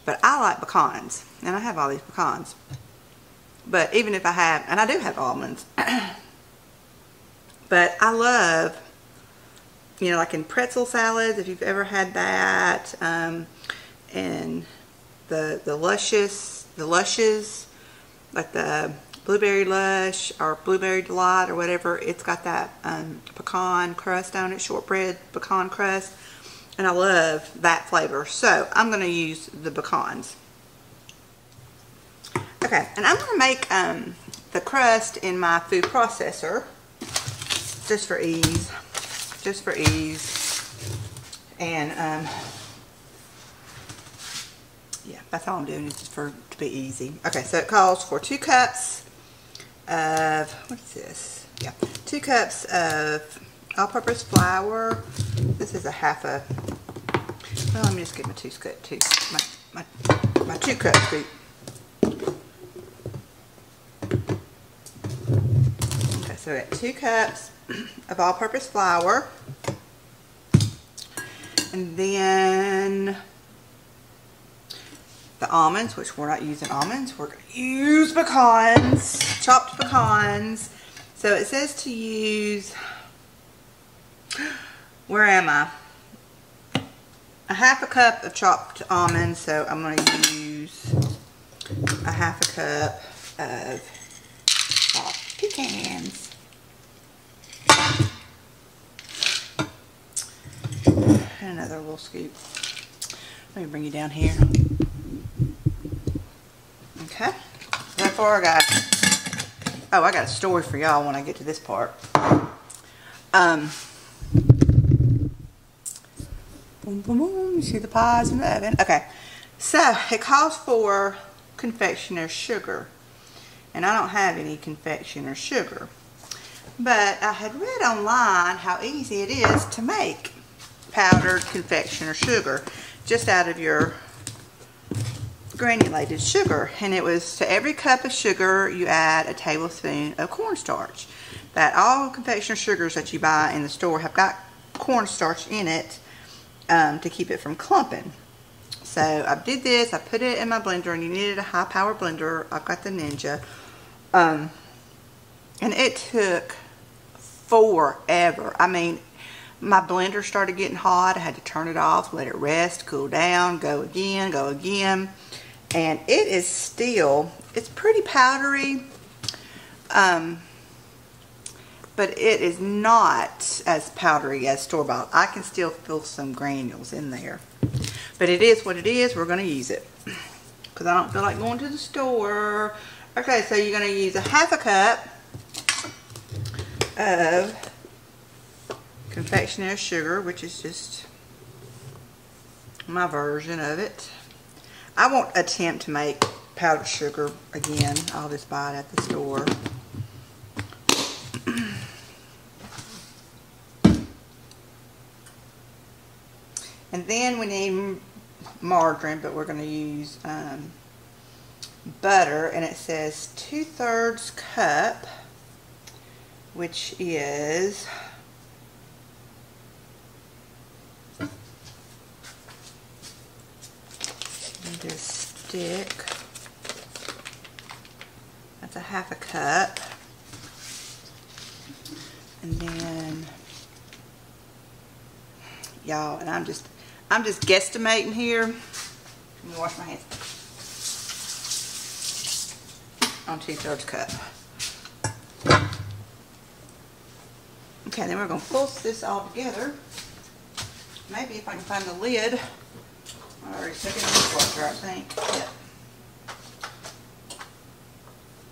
But I like pecans. And I have all these pecans. But even if I have, and I do have almonds. But I love, you know, like in pretzel salads, if you've ever had that, and the lushes, like the blueberry lush or blueberry delight or whatever, it's got that pecan crust on it, shortbread pecan crust, and I love that flavor. So I'm going to use the pecans. Okay, and I'm going to make the crust in my food processor just for ease. And yeah, that's all I'm doing, is just to be easy. Okay, so it calls for 2 cups of, what is this? Yeah, 2 cups of all-purpose flour. This is a half a, well, let me just get my 2 cup scoop. Okay, so we got 2 cups of all-purpose flour. And then the almonds, which we're not using almonds, we're going to use pecans, chopped pecans. So it says to use, where am I? A half a cup of chopped almonds, so I'm going to use a half a cup of chopped pecans. And another little scoop. Let me bring you down here. Okay. So far I got, oh, I got a story for y'all when I get to this part. Boom, boom, boom. You see the pies in the oven. Okay. So it calls for confectioner's sugar. And I don't have any confectioner's sugar. But I had read online how easy it is to make powdered confectioner sugar just out of your granulated sugar. And it was, to every cup of sugar you add a tablespoon of cornstarch. That all confectioner sugars that you buy in the store have got cornstarch in it, to keep it from clumping. So I did this. I put it in my blender, and you needed a high power blender. I've got the Ninja. And it took forever. I mean, my blender started getting hot. I had to turn it off, let it rest, cool down, go again, go again. And it is still, it's pretty powdery. But it is not as powdery as store-bought. I can still feel some granules in there. But it is what it is. We're going to use it. Because I don't feel like going to the store. Okay, so you're going to use a half a cup of confectionery sugar, which is just my version of it. I won't attempt to make powdered sugar again. I'll just buy it at the store. And then we need margarine, but we're going to use butter, and it says 2/3 cup, which is this stick. That's a half a cup, and then y'all, and I'm just guesstimating here. Let me wash my hands. On 2/3 cup. Okay, then we're going to pulse this all together. Maybe if I can find the lid. I already took it in the dishwasher, I think. Yep.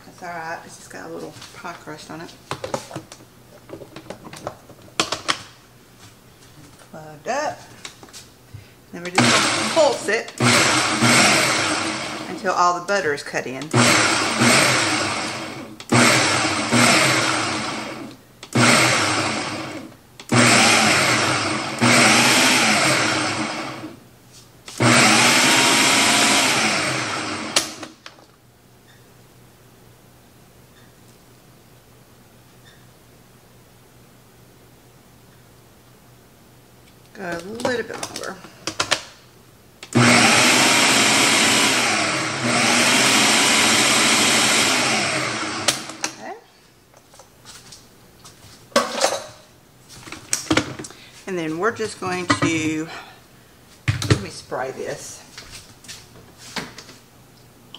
That's alright. It's just got a little pie crust on it. Plugged up. Then we're just going to pulse it until all the butter is cut in. Go a little bit longer. Okay. And then we're just going to, let me spray this.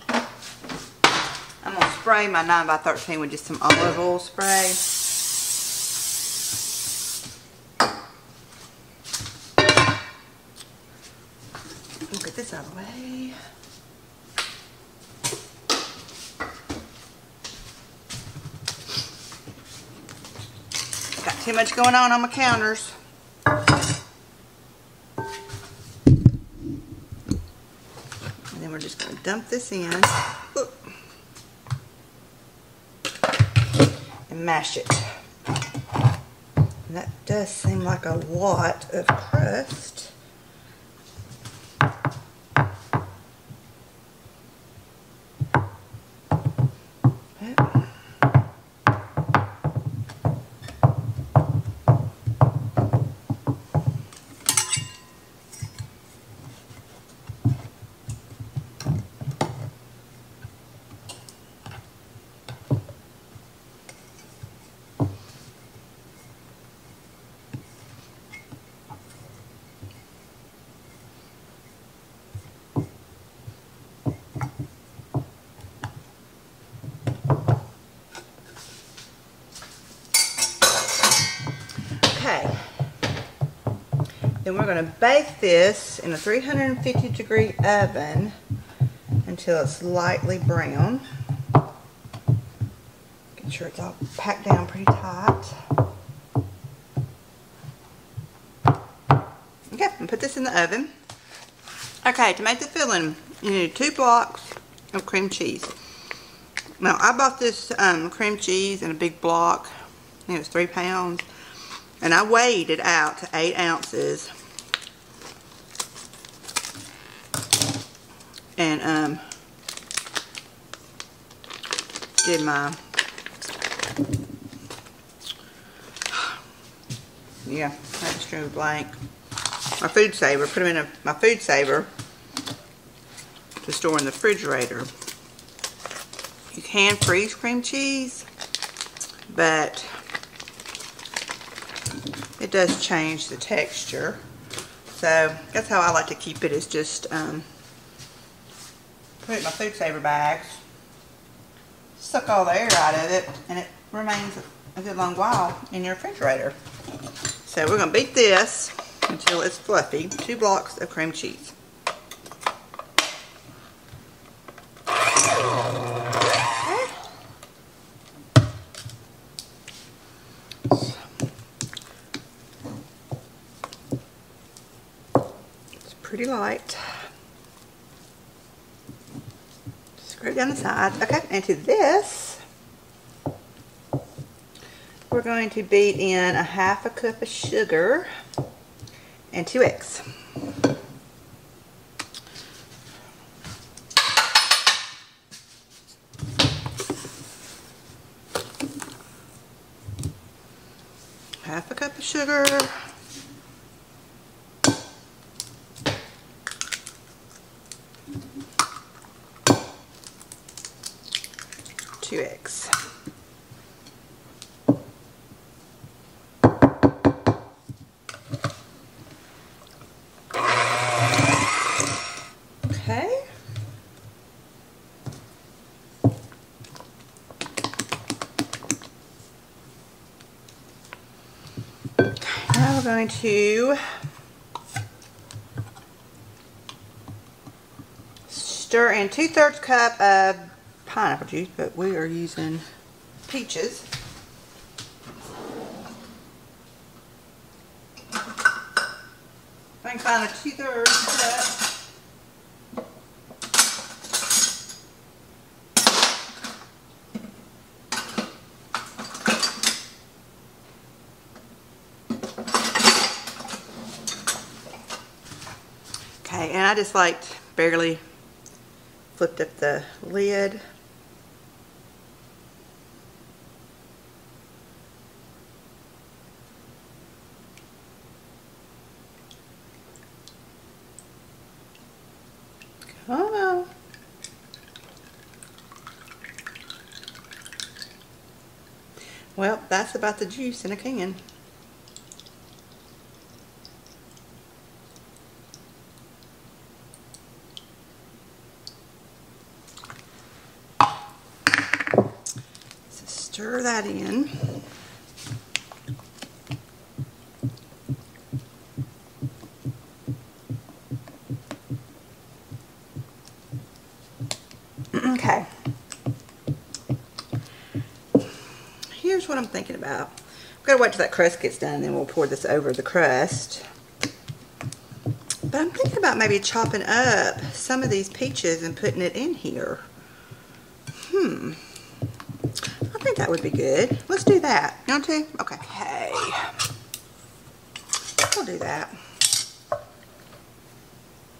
I'm going to spray my 9x13 with just some olive oil spray. Get this out of the way. Got too much going on my counters. And then we're just going to dump this in. Oop. And mash it. And that does seem like a lot of crust. Okay, then we're going to bake this in a 350-degree oven until it's lightly brown. Make sure it's all packed down pretty tight. Okay, and put this in the oven. Okay, to make the filling, you need 2 blocks of cream cheese. Now, I bought this cream cheese in a big block. I think it was 3 pounds. And I weighed it out to 8 ounces. And did my, yeah, I just drew a blank. my food saver, put them in my food saver to store in the refrigerator. You can freeze cream cheese, but it does change the texture. So that's how I like to keep it, is just put it in my food saver bags, suck all the air out of it, and it remains a good long while in your refrigerator. So we're going to beat this until it's fluffy. 2 blocks of cream cheese. It's pretty light. Scrape it down the sides. Okay, and to this, we're going to beat in 1/2 cup of sugar and 2 eggs. Half a cup of sugar. Two eggs. Okay. Now we're going to stir in 2/3 cup of pineapple juice, but we are using peaches. I can find a 2/3 cup. Okay, and I just barely flipped up the lid. Oh no. Well, that's about the juice in a can. So stir that in. Okay. Here's what I'm thinking about. I've got to wait till that crust gets done, and then we'll pour this over the crust. But I'm thinking about maybe chopping up some of these peaches and putting it in here. I think that would be good. Let's do that. You want to? Okay. Hey. We'll do that.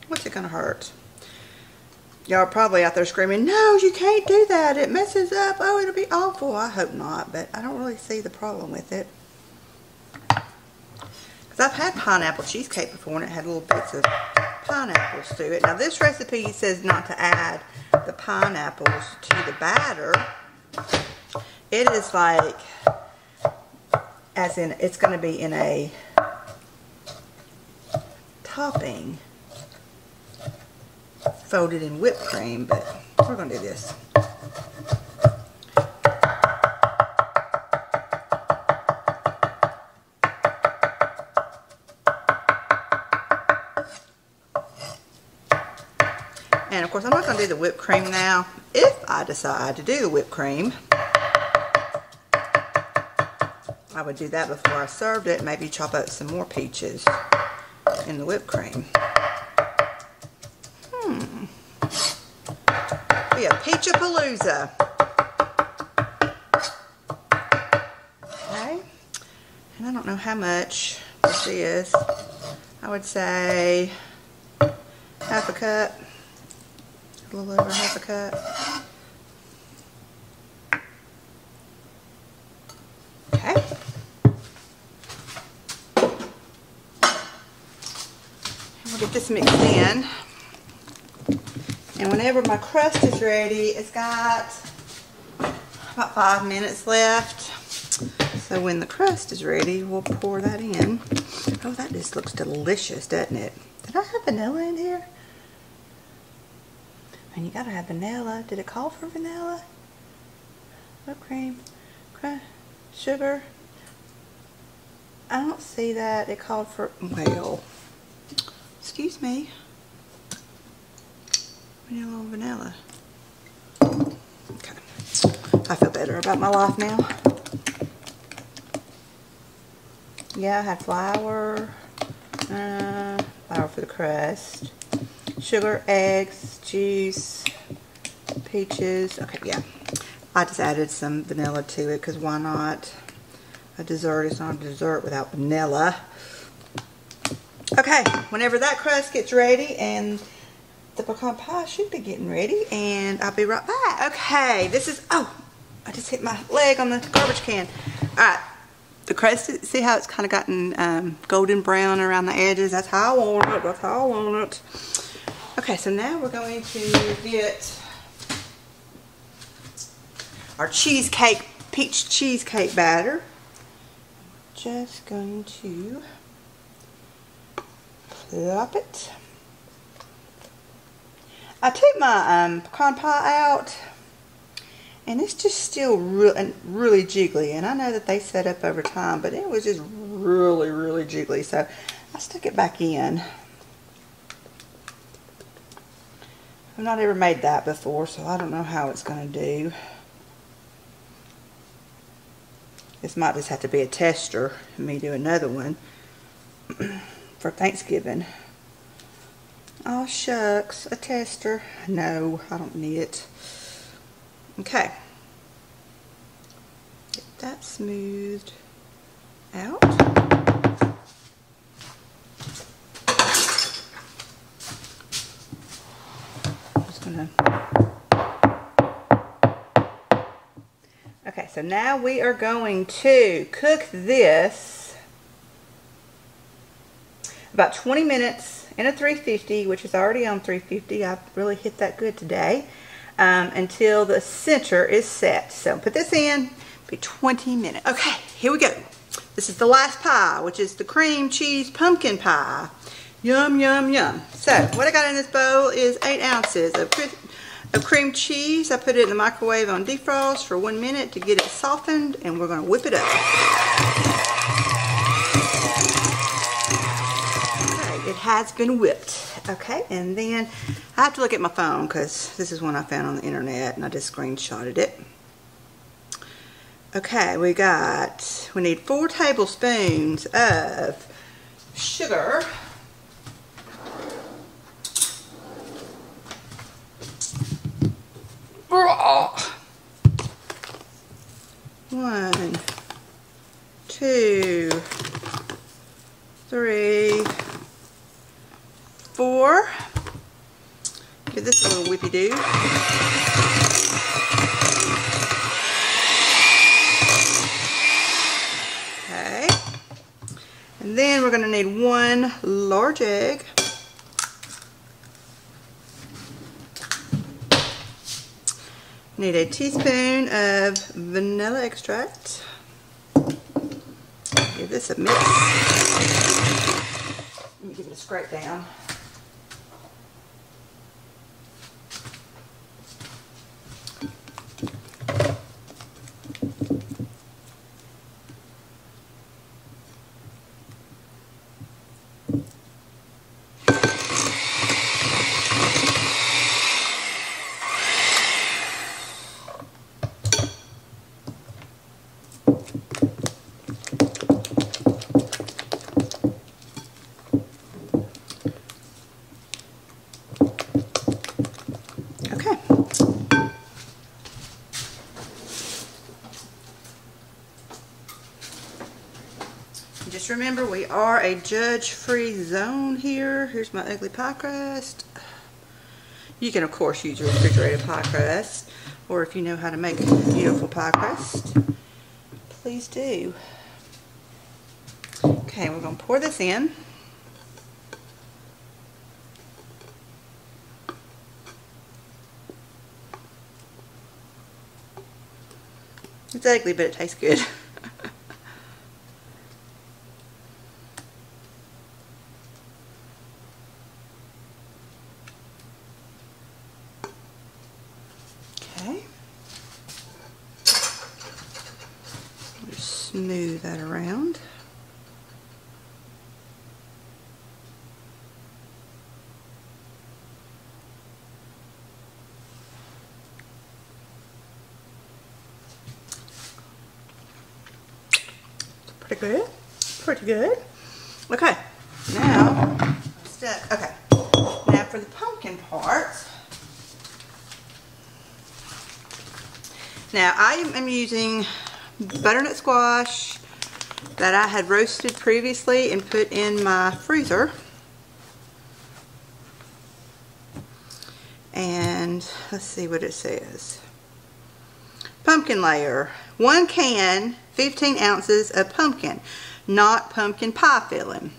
What's it gonna hurt? Y'all are probably out there screaming, no, you can't do that. It messes up. Oh, it'll be awful. I hope not, but I don't really see the problem with it. Because I've had pineapple cheesecake before, and it had little bits of pineapples to it. Now, this recipe says not to add the pineapples to the batter. It is as in, it's going to be in a topping folded in whipped cream, but we're going to do this. And of course, I'm not going to do the whipped cream now. If I decide to do the whipped cream, I would do that before I served it. Maybe chop up some more peaches in the whipped cream. Be a peach-a-palooza. Okay. And I don't know how much this is. I would say 1/2 cup. A little over 1/2 cup. Okay. this mixed in. And whenever my crust is ready, it's got about 5 minutes left. So when the crust is ready, we'll pour that in. Oh, that just looks delicious, doesn't it? Did I have vanilla in here? And you gotta have vanilla. Did it call for vanilla? Whipped cream, sugar. I don't see that. It called for, well, excuse me. Vanilla. Okay. I feel better about my life now. Yeah, I had flour for the crust, sugar, eggs, juice, peaches. Okay, yeah. I just added some vanilla to it because why not? A dessert is not a dessert without vanilla. Okay, whenever that crust gets ready and the pecan pie should be getting ready, and I'll be right back. Okay, this is, oh, I just hit my leg on the garbage can. Alright, the crust, see how it's kind of gotten golden brown around the edges? That's how I want it, that's how I want it. Okay, so now we're going to get our cheesecake, peach cheesecake batter. Just going to plop it. I took my pecan pie out, and it's just still really jiggly. And I know that they set up over time, but it was just really jiggly. So I stuck it back in. I've not ever made that before, so I don't know how it's going to do. This might just have to be a tester and me do another one for Thanksgiving. Oh shucks, a tester. No, I don't need it. Okay. Get that smoothed out. I'm just gonna. Okay, so now we are going to cook this about 20 minutes in a 350, which is already on 350. I've really hit that good today, until the center is set. So put this in, be 20 minutes. Okay, here we go. This is the last pie, which is the cream cheese pumpkin pie. Yum, yum, yum. So what I got in this bowl is 8 ounces of cream cheese. I put it in the microwave on defrost for 1 minute to get it softened, and we're going to whip it up. It has been whipped. Okay, and then I have to look at my phone because this is one I found on the internet and I just screenshotted it. Okay, we need 4 tablespoons of sugar. One, 2, 3, 4. Give this a little whippy do. Okay. And then we're going to need 1 large egg. Need a teaspoon of vanilla extract. Give this a mix. Let me give it a scrape down. Just remember, we are a judge-free zone here. Here's my ugly pie crust. You can, of course, use your refrigerated pie crust, or if you know how to make a beautiful pie crust, please do. Okay, we're going to pour this in. It's ugly, but it tastes good. Okay. Just smooth that around. Pretty good. Pretty good. Okay. Now, okay. Now for the pumpkin part. Now I am using butternut squash that I had roasted previously and put in my freezer. And let's see what it says. Pumpkin layer. 1 can, 15 ounces of pumpkin, not pumpkin pie filling.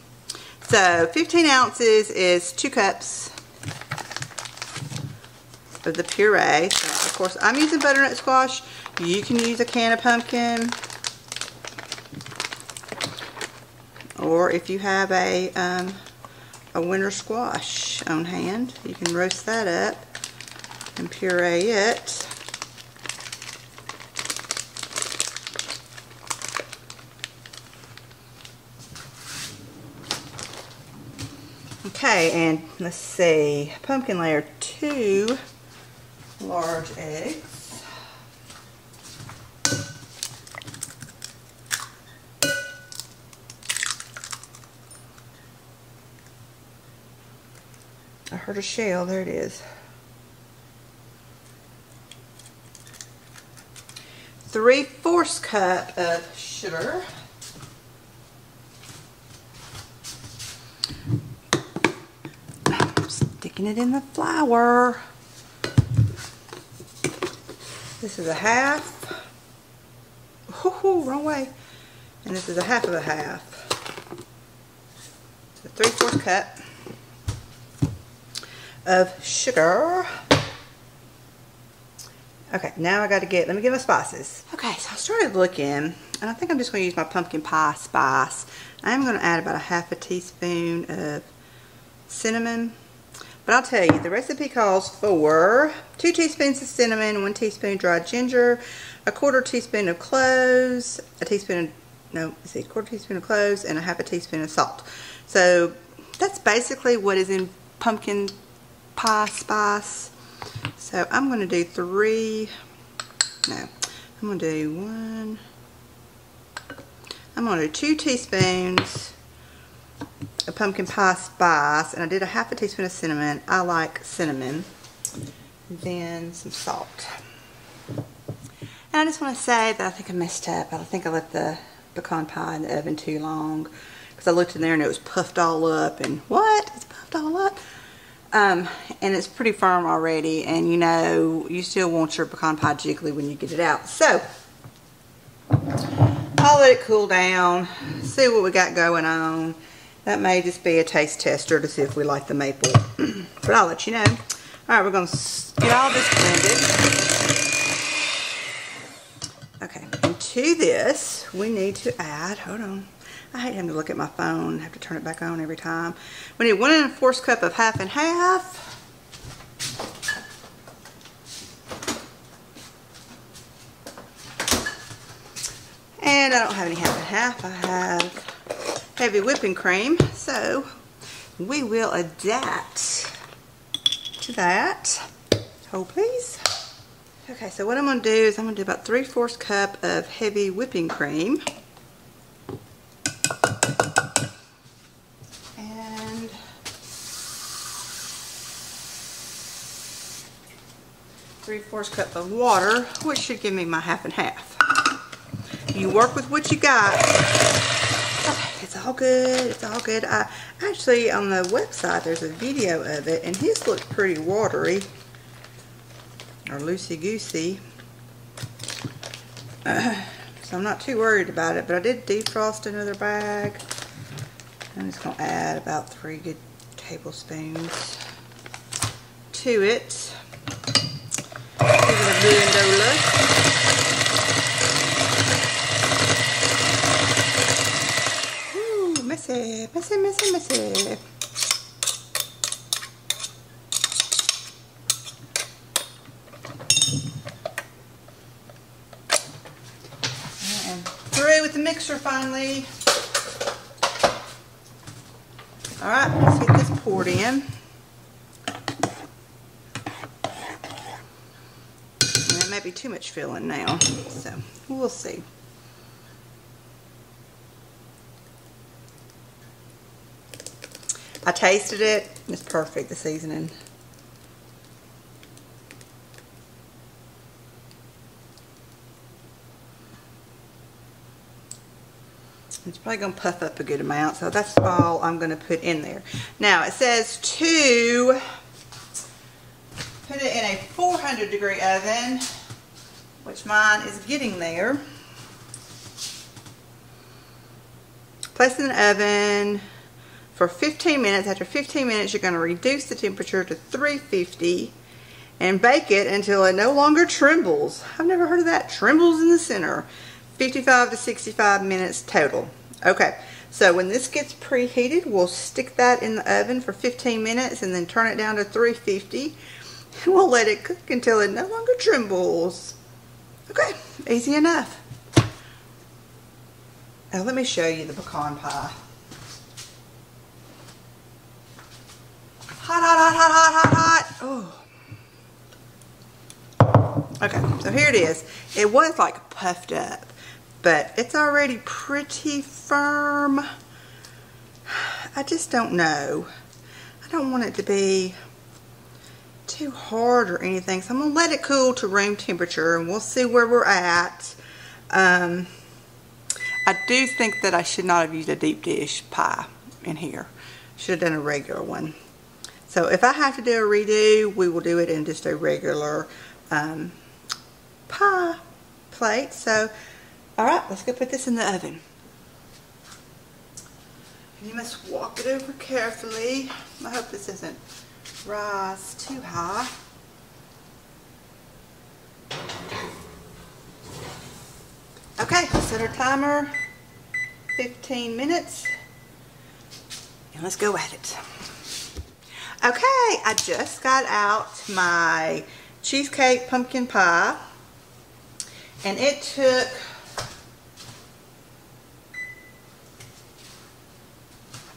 So 15 ounces is 2 cups of the puree. So of course I'm using butternut squash. You can use a can of pumpkin, or if you have a winter squash on hand, you can roast that up and puree it. Okay, and let's see, pumpkin layer, 2 large eggs. I heard a shell, there it is. 3/4 cup of sugar. Sticking it in the flour. This is a half. Ooh, wrong way. And this is a half of a half. So 3/4 cup of sugar. Okay, now I got to let me get my spices. Okay, so I started looking, and I think I'm just going to use my pumpkin pie spice. I'm going to add about a half a teaspoon of cinnamon. But I'll tell you, the recipe calls for 2 teaspoons of cinnamon, 1 teaspoon dried ginger, a 1/4 teaspoon of cloves, a teaspoon of, quarter teaspoon of cloves, and a half a teaspoon of salt. So that's basically what is in pumpkin pie spice. So I'm going to do I'm going to do 2 teaspoons of pumpkin pie spice, and I did a half a teaspoon of cinnamon. I like cinnamon. Then some salt. And I just want to say that I think I messed up. I think I left the pecan pie in the oven too long, because I looked in there and it was puffed all up, and what? It's puffed all up. And it's pretty firm already, and you know, you still want your pecan pie jiggly when you get it out. So I'll let it cool down, see what we got going on. That may just be a taste tester to see if we like the maple, but I'll let you know. Alright, we're going to get all this blended. Okay, and to this, we need to add, hold on, I hate having to look at my phone, have to turn it back on every time. We need 1 1/4 cup of half and half. And I don't have any half and half, I have heavy whipping cream, so we will adapt to that. Hold please. Okay, so what I'm going to do is I'm going to do about 3/4 cup of heavy whipping cream. And 3/4 cup of water, which should give me my half and half. You work with what you got. Okay, it's all good. It's all good. Actually, on the website, there's a video of it, and his looks pretty watery or loosey-goosey. So I'm not too worried about it, but I did defrost another bag. I'm just going to add about 3 good tablespoons to it. Give it a blendola. Messy, messy, messy. And through with the mixer finally. Alright, let's get this poured in. And it may be too much filling now, so we'll see. I tasted it. It's perfect, the seasoning. It's probably going to puff up a good amount, so that's all I'm going to put in there. Now, it says to put it in a 400-degree oven, which mine is getting there. Place it in the oven for 15 minutes. After 15 minutes, you're going to reduce the temperature to 350 and bake it until it no longer trembles. I've never heard of that. Trembles in the center. 55 to 65 minutes total. Okay, so when this gets preheated, we'll stick that in the oven for 15 minutes and then turn it down to 350. And we'll let it cook until it no longer trembles. Okay, easy enough. Now let me show you the pecan pie. Hot, hot, hot, hot, hot, hot, hot. Oh. Okay, so here it is. It was like puffed up, but it's already pretty firm. I just don't know. I don't want it to be too hard or anything, so I'm going to let it cool to room temperature and we'll see where we're at. I do think that I should not have used a deep dish pie in here. Should have done a regular one. So if I have to do a redo, we will do it in just a regular pie plate. So, alright, let's go put this in the oven. And you must walk it over carefully. I hope this doesn't rise too high. Okay, set our timer, 15 minutes, and let's go at it. Okay, I just got out my cheesecake pumpkin pie, and it took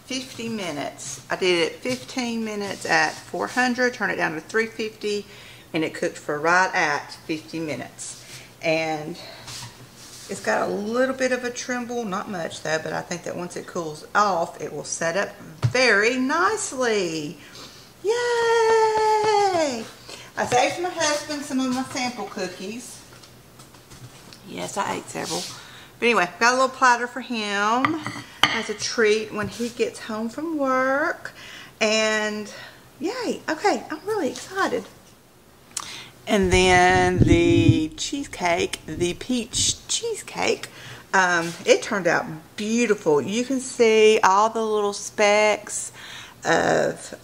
$50 minutes. I did it 15 minutes at 400, turn it down to 350, and it cooked for right at 50 minutes. And it's got a little bit of a tremble, not much though, but I think that once it cools off, it will set up very nicely. Yay! I saved my husband some of my sample cookies. Yes, I ate several. But anyway, got a little platter for him as a treat when he gets home from work. And yay, okay, I'm really excited. And then the cheesecake, the peach cheesecake, it turned out beautiful. You can see all the little specks of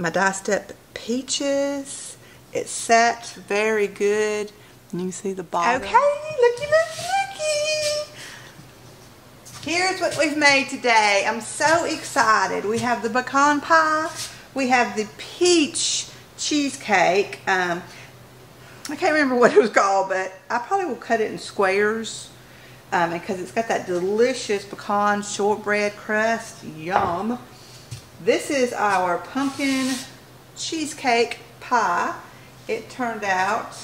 my diced up peaches. It sat very good. And you can see the bottom. Okay, looky, looky, looky. Here's what we've made today. I'm so excited. We have the pecan pie. We have the peach cheesecake. I can't remember what it was called, but I probably will cut it in squares because it's got that delicious pecan shortbread crust. Yum. This is our pumpkin cheesecake pie. It turned out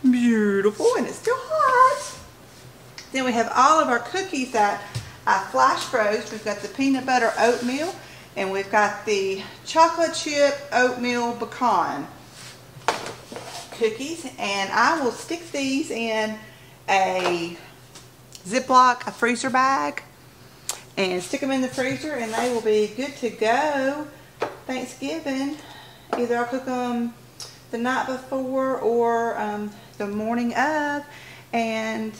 beautiful and it's still hot. Then we have all of our cookies that I flash froze. We've got the peanut butter oatmeal and we've got the chocolate chip oatmeal pecan cookies, and I will stick these in a Ziploc, a freezer bag, and stick them in the freezer and they will be good to go Thanksgiving. Either I'll cook them the night before or the morning of. And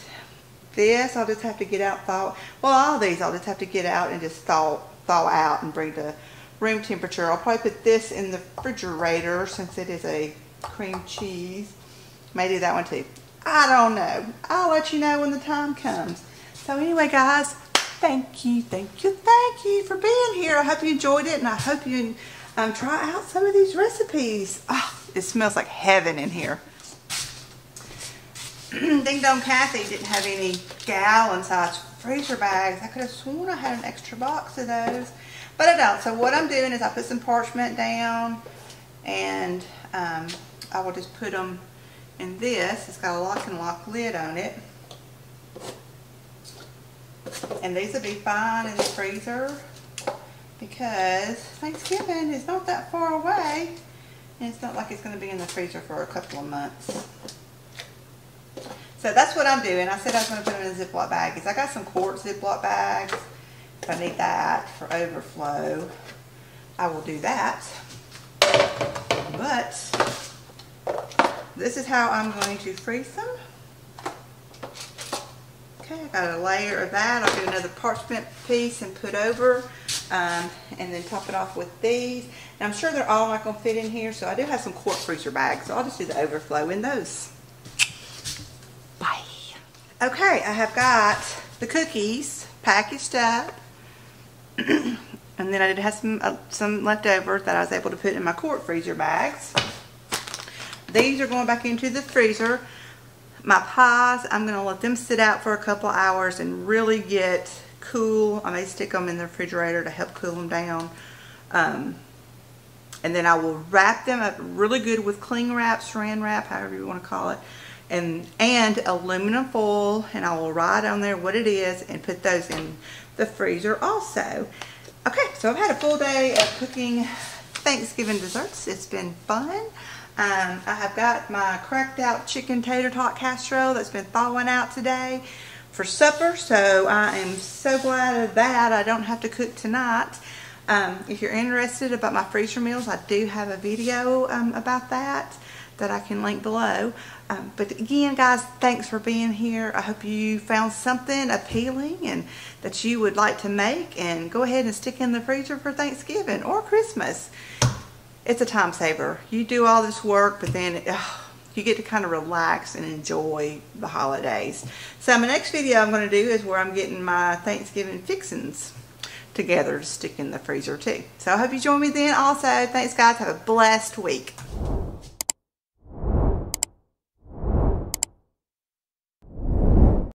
this I'll just have to get out, thaw. Well, all these I'll just have to get out and just thaw out and bring to room temperature. I'll probably put this in the refrigerator since it is a cream cheese. Maybe that one too. I don't know. I'll let you know when the time comes. So anyway, guys, Thank you for being here. I hope you enjoyed it, and I hope you try out some of these recipes. Oh, it smells like heaven in here. Ding Dong Kathy didn't have any gallon-sized freezer bags. I could have sworn I had an extra box of those, but I don't. So what I'm doing is I put some parchment down, and I will just put them in this. It's got a lock and lock lid on it. And these will be fine in the freezer because Thanksgiving is not that far away, and it's not like it's going to be in the freezer for a couple of months. So that's what I'm doing. I said I was going to put them in a Ziploc baggies. I got some quart Ziploc bags. If I need that for overflow, I will do that. But this is how I'm going to freeze them. Okay, I got a layer of that. I'll get another parchment piece and put over, and then top it off with these. And I'm sure they're all not going to fit in here, so I do have some quart freezer bags, so I'll just do the overflow in those. Bye. Okay, I have got the cookies packaged up, and then I did have some left over that I was able to put in my quart freezer bags. These are going back into the freezer. My pies, I'm going to let them sit out for a couple hours and really get cool. I may stick them in the refrigerator to help cool them down. And then I will wrap them up really good with cling wrap, saran wrap, however you want to call it, and aluminum foil, and I will write on there what it is and put those in the freezer also. Okay, so I've had a full day of cooking Thanksgiving desserts. It's been fun. I have got my cracked out chicken tater tot casserole that's been thawing out today for supper, so I am so glad of that. I don't have to cook tonight. If you're interested about my freezer meals, I do have a video about that I can link below. But again, guys, thanks for being here. I hope you found something appealing and that you would like to make and go ahead and stick in the freezer for Thanksgiving or Christmas. It's a time saver. You do all this work, but then you get to kind of relax and enjoy the holidays. So my next video I'm going to do is where I'm getting my Thanksgiving fixings together to stick in the freezer too. So I hope you join me then also. Thanks, guys. Have a blessed week.